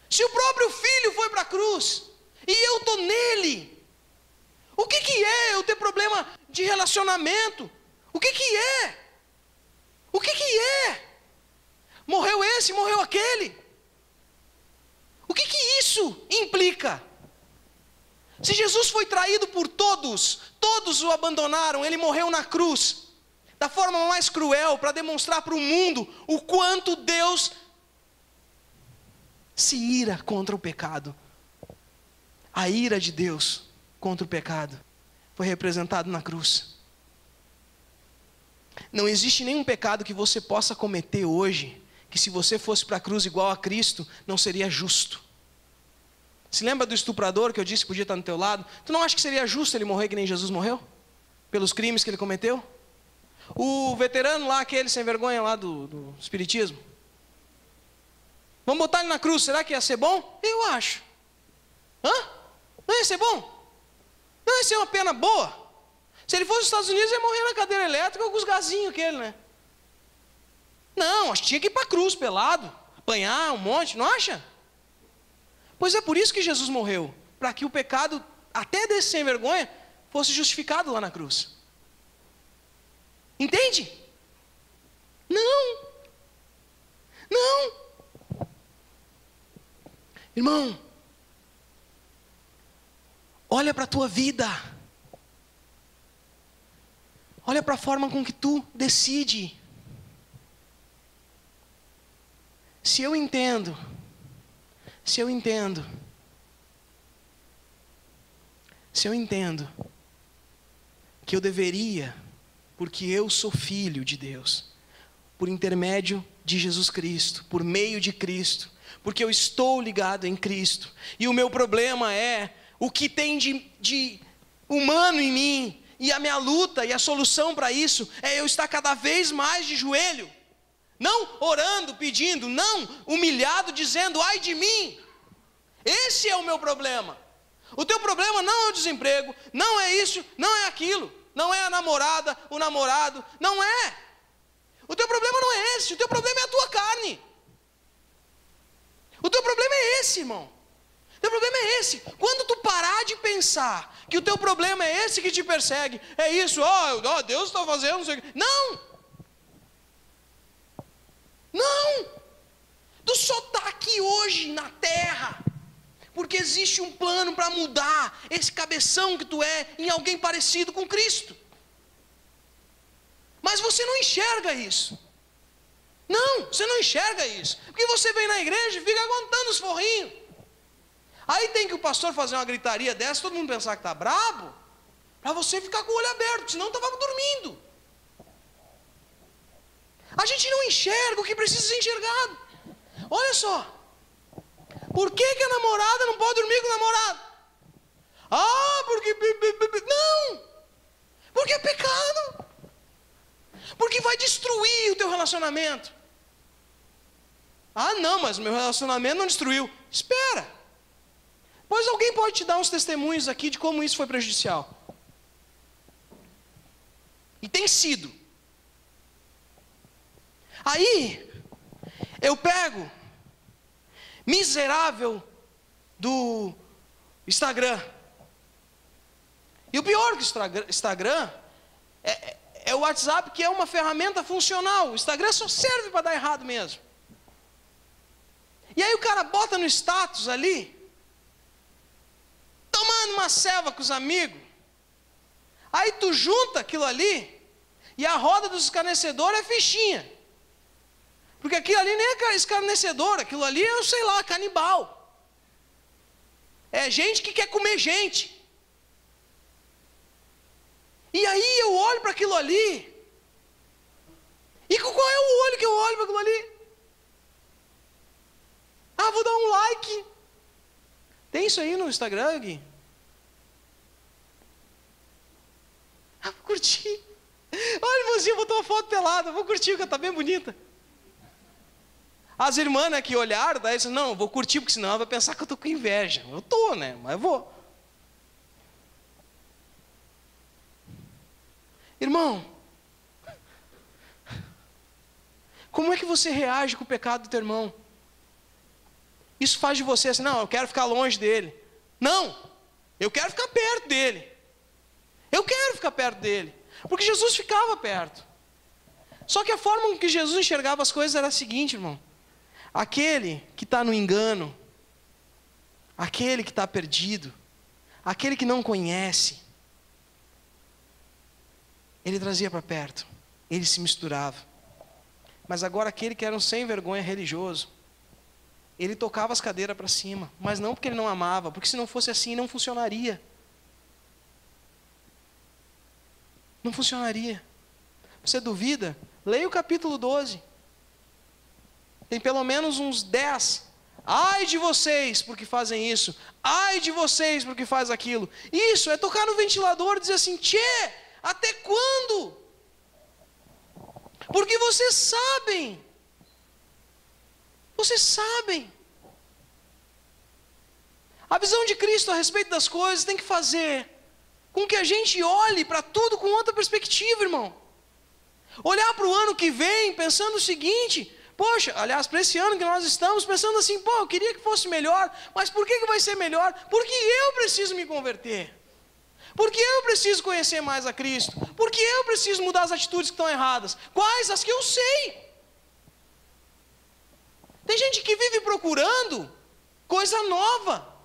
Speaker 1: Se o próprio filho foi para a cruz e eu estou nele, o que é eu ter problema de relacionamento? O que é? O que é? Morreu esse, morreu aquele. O que isso implica? Se Jesus foi traído por todos, todos o abandonaram, ele morreu na cruz, da forma mais cruel, para demonstrar para o mundo o quanto Deus se ira contra o pecado. A ira de Deus contra o pecado foi representado na cruz. Não existe nenhum pecado que você possa cometer hoje, que se você fosse para a cruz igual a Cristo, não seria justo. Se lembra do estuprador que eu disse que podia estar no teu lado? Tu não acha que seria justo ele morrer que nem Jesus morreu? Pelos crimes que ele cometeu? O veterano lá, aquele sem vergonha lá do espiritismo. Vamos botar ele na cruz, será que ia ser bom? Eu acho. Não ia ser bom? Não ia ser uma pena boa? Se ele fosse nos Estados Unidos, ele ia morrer na cadeira elétrica ou com os gazinhos aquele, né? Não, acho que tinha que ir para a cruz, pelado, apanhar um monte, não acha? Pois é por isso que Jesus morreu, para que o pecado, até desse sem vergonha, fosse justificado lá na cruz. Entende? Não. Irmão, olha para a tua vida. Olha para a forma com que tu decide. Se eu entendo que eu deveria, porque eu sou filho de Deus, por intermédio de Jesus Cristo, por meio de Cristo, porque eu estou ligado em Cristo, e o meu problema é o que tem de humano em mim, e a minha luta e a solução para isso é eu estar cada vez mais de joelho, não orando, pedindo, não humilhado, dizendo, ai de mim. Esse é o meu problema. O teu problema não é o desemprego, não é isso, não é aquilo, não é a namorada, o namorado, não é. O teu problema não é esse, o teu problema é a tua carne. O teu problema é esse, irmão. O teu problema é esse. Quando tu parar de pensar que o teu problema é esse que te persegue, é isso, Deus está fazendo, não sei o quê. Não. Tu só está aqui hoje na terra porque existe um plano para mudar esse cabeção que tu é em alguém parecido com Cristo. Mas você não enxerga isso. Não, você não enxerga isso. Porque você vem na igreja e fica contando os forrinhos. Aí tem que o pastor fazer uma gritaria dessa, todo mundo pensar que está brabo, para você ficar com o olho aberto, senão estava dormindo. A gente não enxerga o que precisa ser enxergado. Olha só. Por que a namorada não pode dormir com o namorado? Porque... Não! Porque é pecado. Porque vai destruir o teu relacionamento. Não, mas o meu relacionamento não destruiu. Espera. Pois alguém pode te dar uns testemunhos aqui de como isso foi prejudicial. E tem sido. Aí, eu pego miserável do Instagram. E o pior que o Instagram é o WhatsApp, que é uma ferramenta funcional. O Instagram só serve para dar errado mesmo. E aí o cara bota no status ali, tomando uma selva com os amigos. Aí tu junta aquilo ali, e a roda dos escarnecedores é fichinha. Porque aquilo ali nem é escarnecedor, aquilo ali é, sei lá, canibal. É gente que quer comer gente. E aí eu olho para aquilo ali. E qual é o olho que eu olho para aquilo ali? Vou dar um like. Tem isso aí no Instagram, Gui? Vou curtir. Olha, irmãozinho, botou uma foto pelada. Vou curtir, porque está bem bonita. As irmãs, né, que olharam, daí disseram, não, vou curtir, porque senão ela vai pensar que eu estou com inveja. Eu estou, né, mas eu vou. Irmão, como é que você reage com o pecado do teu irmão? Isso faz de você assim, não, eu quero ficar longe dele. Não, eu quero ficar perto dele. Eu quero ficar perto dele. Porque Jesus ficava perto. Só que a forma com que Jesus enxergava as coisas era a seguinte, irmão. Aquele que está no engano, aquele que está perdido, aquele que não conhece, ele trazia para perto, ele se misturava. Mas agora aquele que era um sem vergonha religioso, ele tocava as cadeiras para cima, mas não porque ele não amava, porque se não fosse assim não funcionaria. Não funcionaria. Você duvida? Leia o capítulo 12. Tem pelo menos uns 10. Ai de vocês porque fazem isso. Ai de vocês porque faz aquilo. Isso é tocar no ventilador e dizer assim, tchê, até quando? Porque vocês sabem. Vocês sabem. A visão de Cristo a respeito das coisas tem que fazer com que a gente olhe para tudo com outra perspectiva, irmão. Olhar para o ano que vem pensando o seguinte, poxa, aliás, para esse ano que nós estamos pensando assim, eu queria que fosse melhor, mas por que vai ser melhor? Porque eu preciso me converter. Porque eu preciso conhecer mais a Cristo. Porque eu preciso mudar as atitudes que estão erradas. Quais? As que eu sei. Tem gente que vive procurando coisa nova.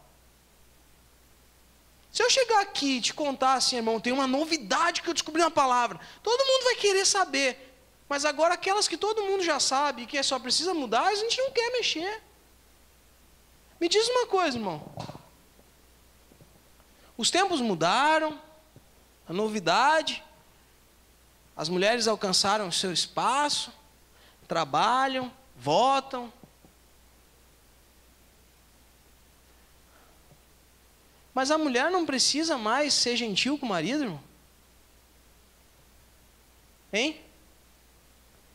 Speaker 1: Se eu chegar aqui e te contar assim, irmão, tem uma novidade que eu descobri na palavra, todo mundo vai querer saber. Mas agora aquelas que todo mundo já sabe, que só precisa mudar, a gente não quer mexer. Me diz uma coisa, irmão. Os tempos mudaram, a novidade, as mulheres alcançaram o seu espaço, trabalham, votam. Mas a mulher não precisa mais ser gentil com o marido, irmão? Hein?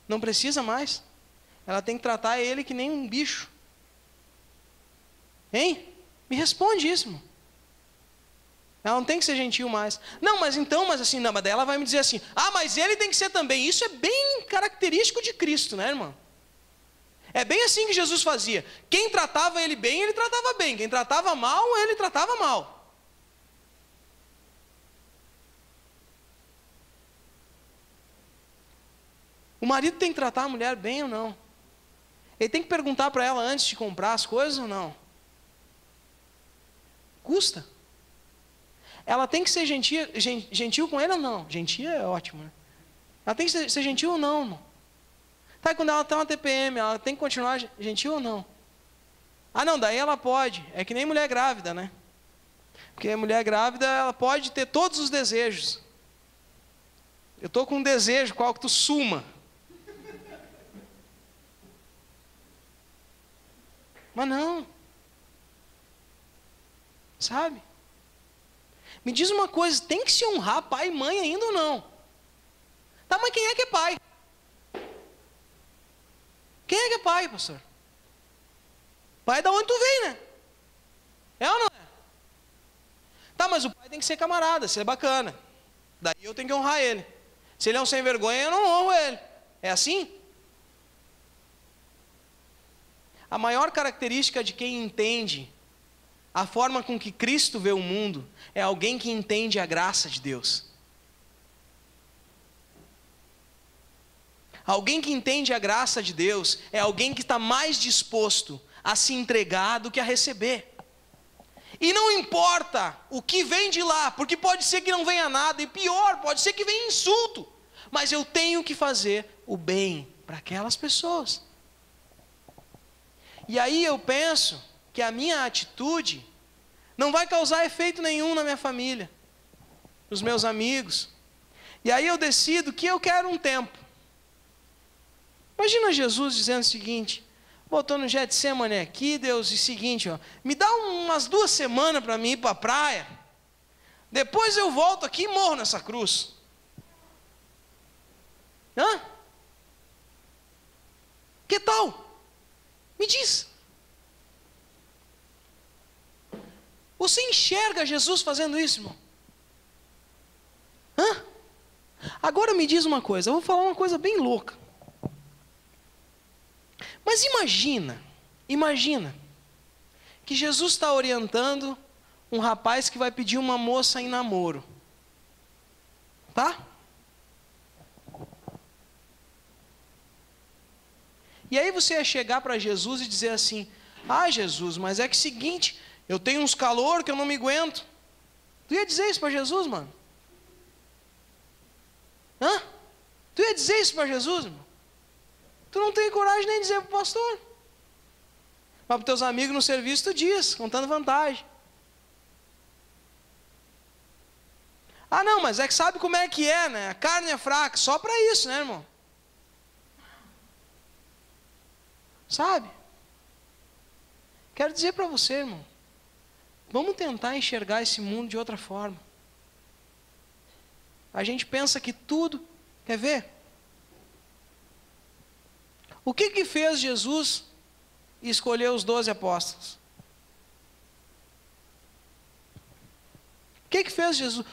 Speaker 1: Não precisa mais. Ela tem que tratar ele que nem um bicho. Hein? Me responde isso, irmão. Ela não tem que ser gentil mais. Não, mas então, mas assim, não, mas daí ela vai me dizer assim, mas ele tem que ser também. Isso é bem característico de Cristo, né, irmão? É bem assim que Jesus fazia. Quem tratava ele bem, ele tratava bem. Quem tratava mal, ele tratava mal. O marido tem que tratar a mulher bem ou não? Ele tem que perguntar para ela antes de comprar as coisas ou não? Custa. Ela tem que ser gentil com ele ou não? Gentil é ótimo, né? Ela tem que ser gentil ou não, irmão? Tá, quando ela está uma TPM, ela tem que continuar gentil ou não? Não, daí ela pode. É que nem mulher grávida, né? Porque a mulher grávida, ela pode ter todos os desejos. Eu estou com um desejo, qual que tu suma? Mas não. Sabe? Me diz uma coisa, tem que se honrar pai e mãe ainda ou não? Tá, mas quem é que é pai? Quem é que é pai, pastor? Pai é da onde tu vem, né? É ou não é? Tá, mas o pai tem que ser camarada, se ele é bacana. Daí eu tenho que honrar ele. Se ele é um sem vergonha, eu não honro ele. É assim? A maior característica de quem entende a forma com que Cristo vê o mundo é alguém que entende a graça de Deus. Alguém que entende a graça de Deus é alguém que está mais disposto a se entregar do que a receber. E não importa o que vem de lá, porque pode ser que não venha nada, e pior, pode ser que venha insulto, mas eu tenho que fazer o bem para aquelas pessoas. E aí eu penso que a minha atitude não vai causar efeito nenhum na minha família, nos meus amigos. E aí eu decido que eu quero um tempo. Imagina Jesus dizendo o seguinte: botou no Getsemane aqui, Deus, e o seguinte, me dá umas 2 semanas para mim ir para a praia, depois eu volto aqui e morro nessa cruz. Que tal? Me diz. Você enxerga Jesus fazendo isso, irmão? Agora me diz uma coisa, eu vou falar uma coisa bem louca. Mas imagina, que Jesus está orientando um rapaz que vai pedir uma moça em namoro. Tá? E aí você ia chegar para Jesus e dizer assim: Jesus, mas é que seguinte, eu tenho uns calor que eu não me aguento. Tu ia dizer isso para Jesus, mano? Tu ia dizer isso para Jesus, irmão? Tu não tem coragem nem de dizer para o pastor. Mas para os teus amigos no serviço tu diz, contando vantagem. Não, mas é que sabe como é que é, né? A carne é fraca, só para isso, né, irmão? Sabe? Quero dizer para você, irmão, vamos tentar enxergar esse mundo de outra forma. A gente pensa que tudo, quer ver? O que fez Jesus escolher os 12 apóstolos? O que fez Jesus?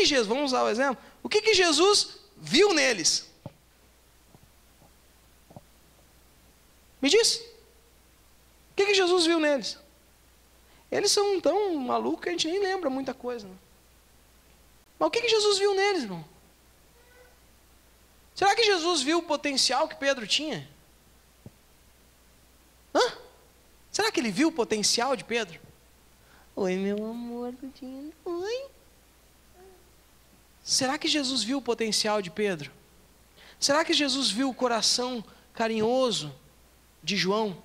Speaker 1: Jesus, vamos usar o exemplo, o que Jesus viu neles? Me diz. O que Jesus viu neles? Eles são tão malucos que a gente nem lembra muita coisa, né? Mas o que Jesus viu neles, irmão? Será que Jesus viu o potencial que Pedro tinha? Será que ele viu o potencial de Pedro? Oi, meu amor, oi. Será que Jesus viu o potencial de Pedro? Será que Jesus viu o coração carinhoso de João?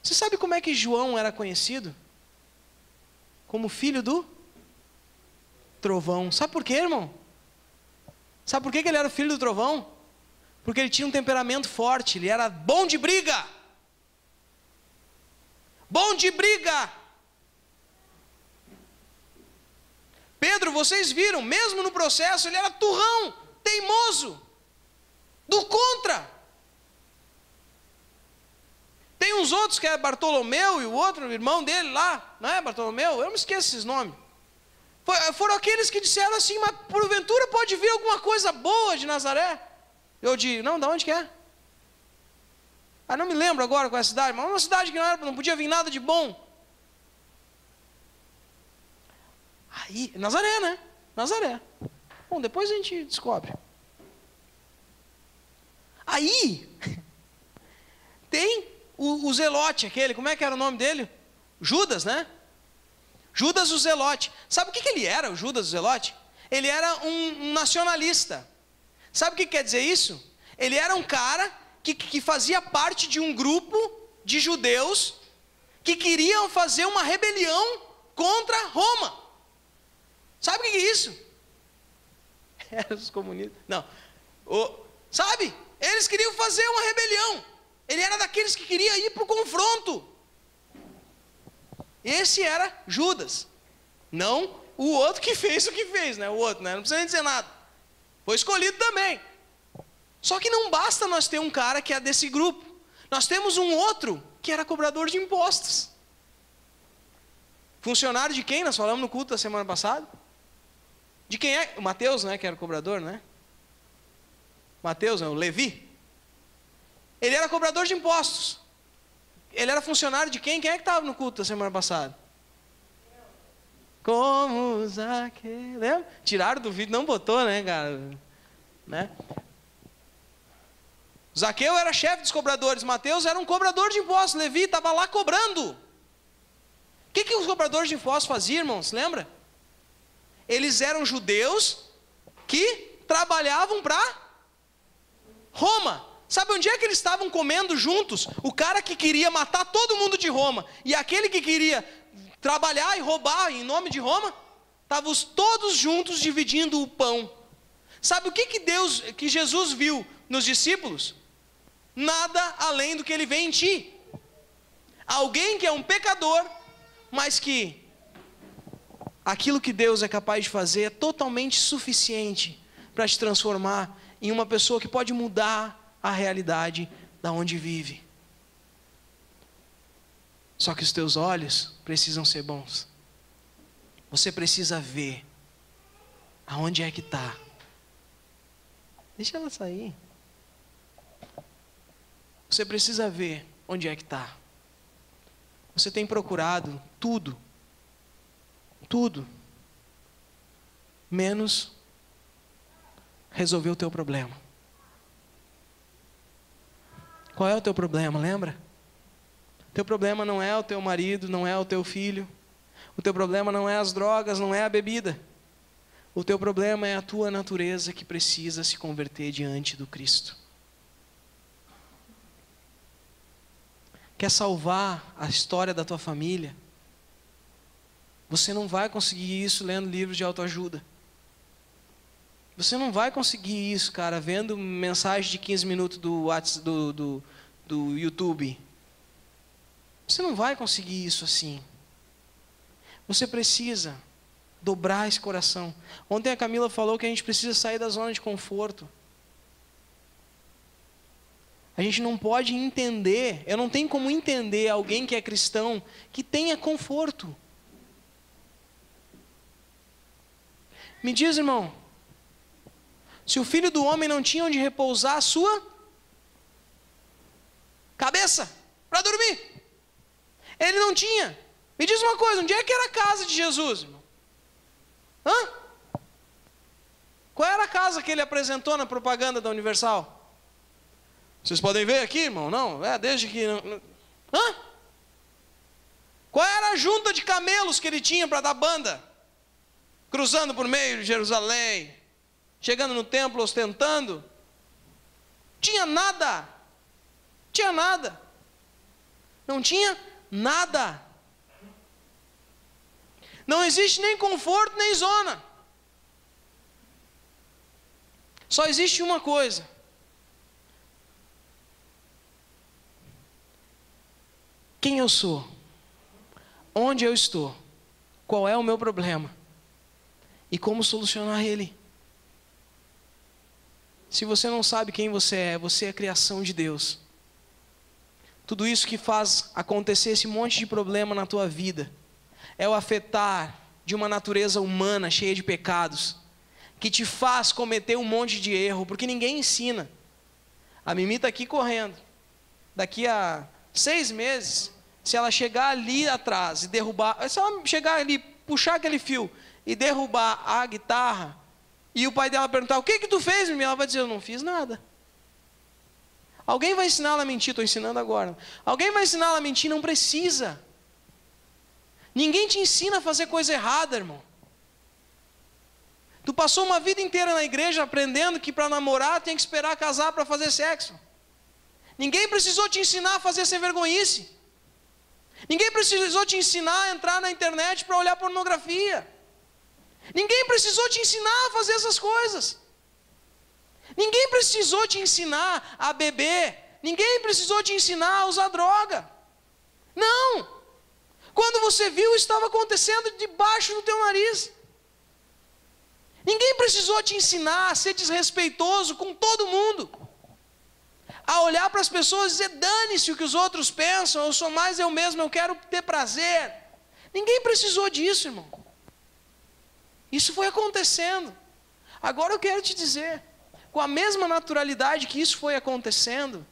Speaker 1: Você sabe como é que João era conhecido? Como filho do trovão. Sabe por quê, irmão? Sabe por que ele era o filho do trovão? Porque ele tinha um temperamento forte, ele era bom de briga. Bom de briga. Pedro, vocês viram, mesmo no processo, ele era turrão, teimoso, do contra. Tem uns outros que é Bartolomeu e o outro, o irmão dele lá, não é Bartolomeu? Eu não esqueço esses nomes. Foram aqueles que disseram assim, mas porventura pode vir alguma coisa boa de Nazaré? Eu digo, não, de onde que é? Ah, não me lembro agora qual é a cidade, mas uma cidade que não podia vir nada de bom. Aí, Nazaré, né? Nazaré. Bom, depois a gente descobre. Aí, tem o Zelote, aquele, como é que era o nome dele? Judas, né? Judas o Zelote. Sabe o que ele era, o Judas o Zelote? Ele era um nacionalista. Sabe o que quer dizer isso? Ele era um cara que fazia parte de um grupo de judeus que queriam fazer uma rebelião contra Roma. Sabe o que é isso? Eram os comunistas. Não. Sabe? Eles queriam fazer uma rebelião. Ele era daqueles que queria ir para o confronto. Esse era Judas. Não o outro que fez o que fez, né? O outro, né? Não precisa nem dizer nada. Foi escolhido também. Só que não basta nós ter um cara que é desse grupo. Nós temos um outro que era cobrador de impostos. Funcionário de quem? Nós falamos no culto da semana passada. De quem é? O Mateus, né? Que era o cobrador, né? Mateus, né? O Levi. Ele era cobrador de impostos. Ele era funcionário de quem? Quem é que estava no culto da semana passada? Como Zaqueu. Lembra? Tiraram do vídeo, não botou, né, cara? Né? Zaqueu era chefe dos cobradores. Mateus era um cobrador de impostos. Levi estava lá cobrando. O que os cobradores de impostos faziam, irmãos? Lembra? Eles eram judeus que trabalhavam para Roma. Sabe onde é que eles estavam comendo juntos? O cara que queria matar todo mundo de Roma e aquele que queria trabalhar e roubar em nome de Roma, estavam todos juntos dividindo o pão. Sabe o que Jesus viu nos discípulos? Nada além do que ele vê em ti. Alguém que é um pecador, mas que aquilo que Deus é capaz de fazer é totalmente suficiente para te transformar em uma pessoa que pode mudar a realidade da onde vive. Só que os teus olhos precisam ser bons. Você precisa ver aonde é que está. Deixa ela sair. Você precisa ver onde é que está. Você tem procurado tudo, menos resolver o teu problema. Qual é o teu problema, lembra? O teu problema não é o teu marido, não é o teu filho. O teu problema não é as drogas, não é a bebida. O teu problema é a tua natureza que precisa se converter diante do Cristo. Quer salvar a história da tua família? Você não vai conseguir isso lendo livros de autoajuda. Você não vai conseguir isso, cara, vendo mensagem de 15 minutos do YouTube. Você não vai conseguir isso assim. Você precisa dobrar esse coração. Ontem a Camila falou que a gente precisa sair da zona de conforto. A gente não pode entender, eu não tenho como entender alguém que é cristão que tenha conforto. Me diz, irmão, se o Filho do Homem não tinha onde repousar a sua cabeça para dormir, ele não tinha. Me diz uma coisa, onde é que era a casa de Jesus, irmão? Qual era a casa que ele apresentou na propaganda da Universal? Vocês podem ver aqui, irmão? Não, desde que... Qual era a junta de camelos que ele tinha para dar banda? Cruzando por meio de Jerusalém, chegando no templo ostentando. Tinha nada. Tinha nada. Não tinha nada. Não existe nem conforto, nem zona. Só existe uma coisa. Quem eu sou? Onde eu estou? Qual é o meu problema? E como solucionar ele? Se você não sabe quem você é criação de Deus. Tudo isso que faz acontecer esse monte de problema na tua vida é o afetar de uma natureza humana cheia de pecados, que te faz cometer um monte de erro, porque ninguém ensina. A Mimi está aqui correndo. Daqui a 6 meses, se ela chegar ali atrás e derrubar, se ela chegar ali, puxar aquele fio e derrubar a guitarra, e o pai dela perguntar: o que que tu fez, Mimi? Ela vai dizer: eu não fiz nada. Alguém vai ensinar ela a mentir? Estou ensinando agora. Alguém vai ensinar ela a mentir? Não precisa. Ninguém te ensina a fazer coisa errada, irmão. Tu passou uma vida inteira na igreja aprendendo que para namorar tem que esperar casar para fazer sexo. Ninguém precisou te ensinar a fazer sem vergonhice. Ninguém precisou te ensinar a entrar na internet para olhar pornografia. Ninguém precisou te ensinar a fazer essas coisas. Ninguém precisou te ensinar a beber. Ninguém precisou te ensinar a usar droga. Não. Quando você viu, estava acontecendo debaixo do teu nariz. Ninguém precisou te ensinar a ser desrespeitoso com todo mundo. A olhar para as pessoas e dizer: dane-se o que os outros pensam, eu sou mais eu mesmo, eu quero ter prazer. Ninguém precisou disso, irmão. Isso foi acontecendo. Agora eu quero te dizer, com a mesma naturalidade que isso foi acontecendo,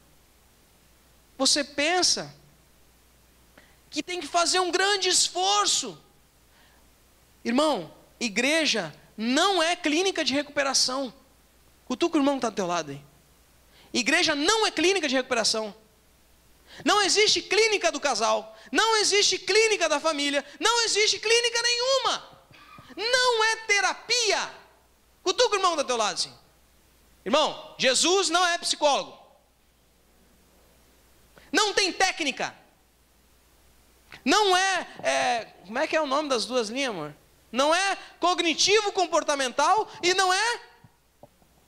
Speaker 1: você pensa que tem que fazer um grande esforço. Irmão, igreja não é clínica de recuperação. Cutuca o irmão que está do teu lado aí. Igreja não é clínica de recuperação. Não existe clínica do casal. Não existe clínica da família. Não existe clínica nenhuma. Não é terapia. Cutuca o irmão que está do teu lado assim. Irmão, Jesus não é psicólogo. Não tem técnica. Não como é que é o nome das duas linhas, amor? Não é cognitivo comportamental e não é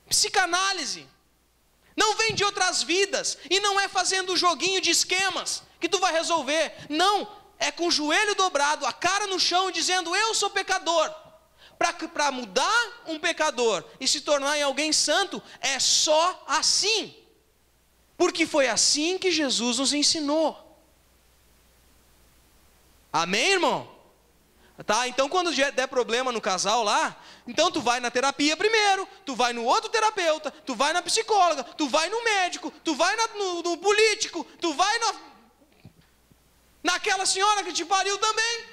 Speaker 1: psicanálise. Não vem de outras vidas e não é fazendo joguinho de esquemas que tu vai resolver. Não, é com o joelho dobrado, a cara no chão, dizendo: eu sou pecador. Para mudar um pecador e se tornar em alguém santo, é só assim. Porque foi assim que Jesus nos ensinou. Amém, irmão? Tá? Então quando der problema no casal lá, então tu vai na terapia primeiro, tu vai no outro terapeuta, tu vai na psicóloga, tu vai no médico, tu vai no político, tu vai naquela senhora que te pariu também.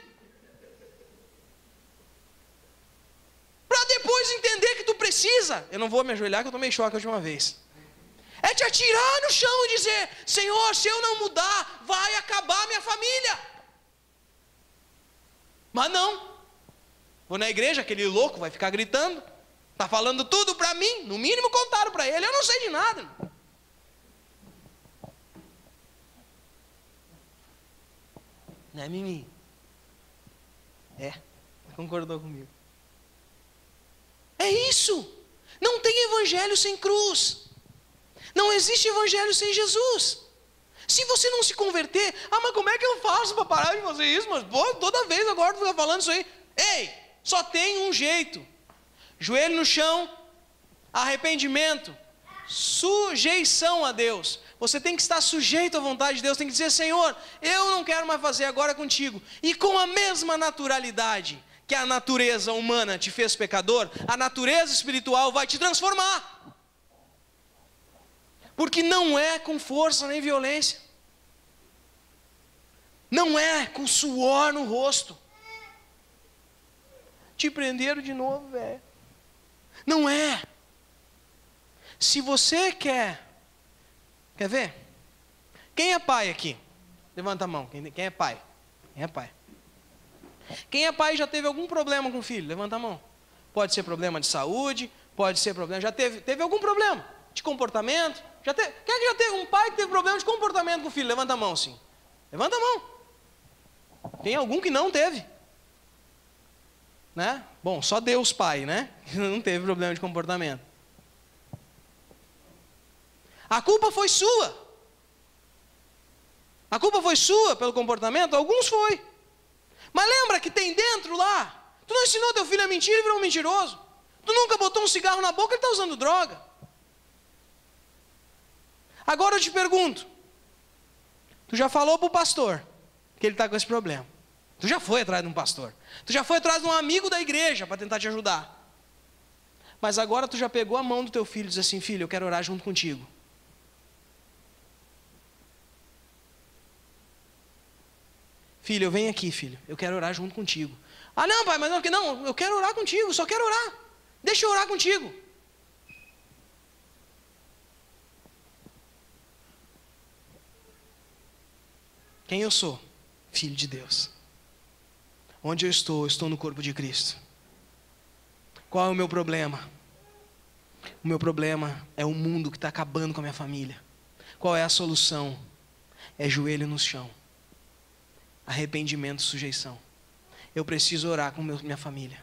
Speaker 1: Para depois entender que tu precisa. Eu não vou me ajoelhar que eu tomei choque a última vez. É te atirar no chão e dizer: Senhor, se eu não mudar, vai acabar a minha família. Mas não. Vou na igreja, aquele louco vai ficar gritando. Está falando tudo para mim. No mínimo contaram para ele. Eu não sei de nada. Não é, Mimi? Concordou comigo. É isso. Não tem evangelho sem cruz. Não existe evangelho sem Jesus. Se você não se converter: mas como é que eu faço para parar de fazer isso? Mas toda vez agora tu fica falando isso aí. Ei, só tem um jeito: joelho no chão, arrependimento, sujeição a Deus. Você tem que estar sujeito à vontade de Deus. Tem que dizer: Senhor, eu não quero mais fazer, agora contigo. E com a mesma naturalidade que a natureza humana te fez pecador, a natureza espiritual vai te transformar. Porque não é com força nem violência. Não é com suor no rosto. Te prenderam de novo, velho. Não é. Se você quer ver? Quem é pai aqui? Levanta a mão. Quem é pai? Quem é pai? Quem é pai e já teve algum problema com o filho? Levanta a mão. Pode ser problema de saúde, pode ser problema. Já teve algum problema de comportamento? Quem é que já teve um pai que teve problema de comportamento com o filho? Levanta a mão, sim. Levanta a mão. Tem algum que não teve? Né? Bom, só Deus Pai, né? Que não teve problema de comportamento. A culpa foi sua. A culpa foi sua pelo comportamento? Alguns foi. Mas lembra que tem dentro lá. Tu não ensinou teu filho a mentir e virou um mentiroso. Tu nunca botou um cigarro na boca e ele está usando droga. Agora eu te pergunto. Tu já falou para o pastor que ele está com esse problema. Tu já foi atrás de um pastor. Tu já foi atrás de um amigo da igreja para tentar te ajudar. Mas agora tu já pegou a mão do teu filho e diz assim: filho, eu quero orar junto contigo. Filho, eu venho aqui, filho. Eu quero orar junto contigo. Ah, não, pai, mas não, eu quero orar contigo, só quero orar. Deixa eu orar contigo. Quem eu sou? Filho de Deus. Onde eu estou? Eu estou no corpo de Cristo. Qual é o meu problema? O meu problema é o mundo que está acabando com a minha família. Qual é a solução? É joelho no chão. Arrependimento, sujeição. Eu preciso orar com minha família.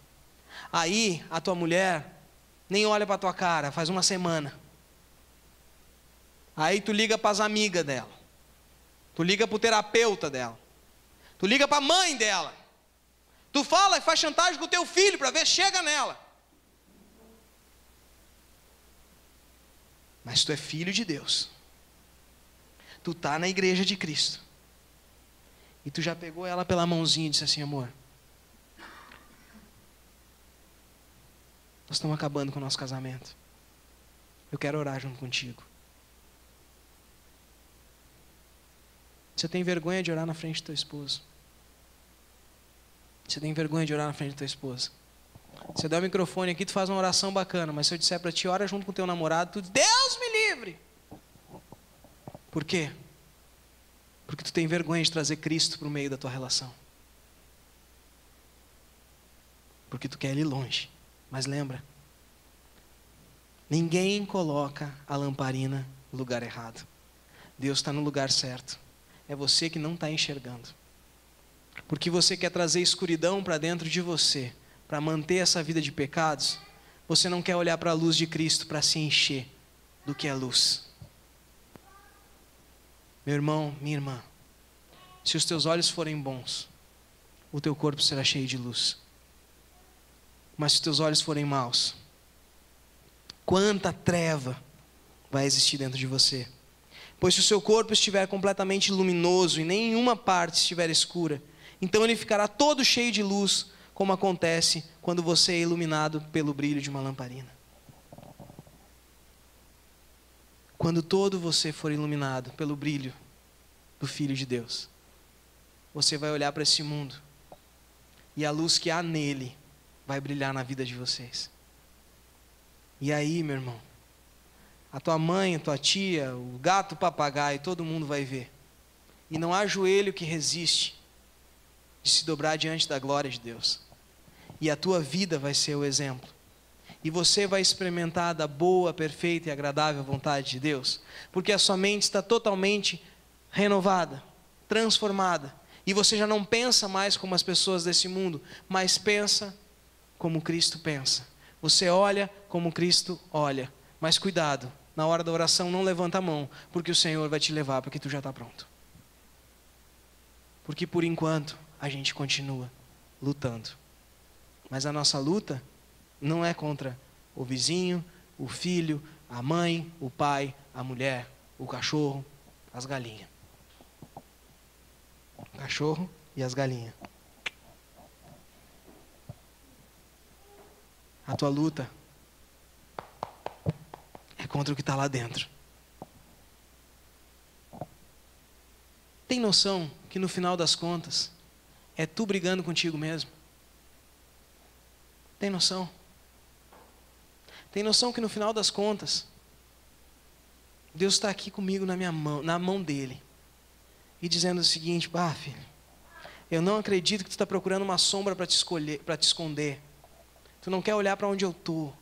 Speaker 1: Aí, a tua mulher nem olha para a tua cara, faz uma semana. Aí tu liga para as amigas dela. Tu liga para o terapeuta dela. Tu liga para a mãe dela. Tu fala e faz chantagem com o teu filho para ver se chega nela. Mas tu é filho de Deus. Tu está na igreja de Cristo. E tu já pegou ela pela mãozinha e disse assim: amor, nós estamos acabando com o nosso casamento. Eu quero orar junto contigo. Você tem vergonha de orar na frente do teu esposo? Você tem vergonha de orar na frente da tua esposa? Você dá o microfone aqui, tu faz uma oração bacana, mas se eu disser para ti, ora junto com o teu namorado, tu diz: Deus me livre. Por quê? Porque tu tem vergonha de trazer Cristo para o meio da tua relação. Porque tu quer ele longe. Mas lembra, ninguém coloca a lamparina no lugar errado. Deus está no lugar certo. É você que não está enxergando. Porque você quer trazer escuridão para dentro de você, para manter essa vida de pecados. Você não quer olhar para a luz de Cristo para se encher do que é luz. Meu irmão, minha irmã, se os teus olhos forem bons, o teu corpo será cheio de luz. Mas se os teus olhos forem maus, quanta treva vai existir dentro de você. Pois se o seu corpo estiver completamente luminoso e nenhuma parte estiver escura, então ele ficará todo cheio de luz, como acontece quando você é iluminado pelo brilho de uma lamparina. Quando todo você for iluminado pelo brilho do Filho de Deus, você vai olhar para esse mundo e a luz que há nele vai brilhar na vida de vocês. E aí, meu irmão, a tua mãe, a tua tia, o gato, o papagaio, todo mundo vai ver. E não há joelho que resiste de se dobrar diante da glória de Deus. E a tua vida vai ser o exemplo. E você vai experimentar da boa, perfeita e agradável vontade de Deus, porque a sua mente está totalmente renovada, transformada, e você já não pensa mais como as pessoas desse mundo, mas pensa como Cristo pensa. Você olha como Cristo olha. Mas cuidado, na hora da oração não levanta a mão, porque o Senhor vai te levar, porque tu já está pronto. Porque por enquanto a gente continua lutando. Mas a nossa luta não é contra o vizinho, o filho, a mãe, o pai, a mulher, o cachorro, as galinhas. O cachorro e as galinhas. A tua luta é contra o que está lá dentro. Tem noção que no final das contas é tu brigando contigo mesmo? Tem noção? Tem noção que no final das contas Deus está aqui comigo na minha mão, na mão dele, e dizendo o seguinte: filho, eu não acredito que tu está procurando uma sombra para te esconder. Tu não quer olhar para onde eu estou.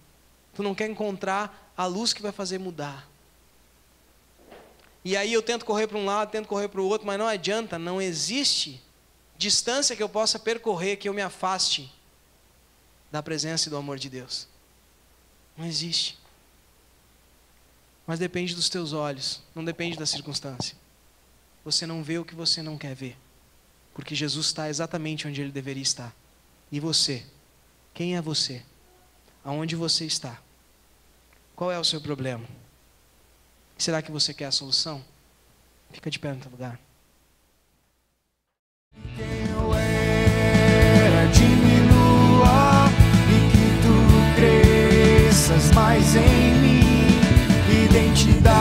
Speaker 1: Tu não quer encontrar a luz que vai fazer mudar. E aí eu tento correr para um lado, tento correr para o outro, mas não adianta, não existe distância que eu possa percorrer que eu me afaste da presença e do amor de Deus. Não existe. Mas depende dos teus olhos, não depende da circunstância. Você não vê o que você não quer ver, porque Jesus está exatamente onde Ele deveria estar. E você? Quem é você? Aonde você está? Qual é o seu problema? Será que você quer a solução? Fica de pé no teu lugar.
Speaker 2: Quem eu era, diminua, e que tu cresças mais em mim. Identidade.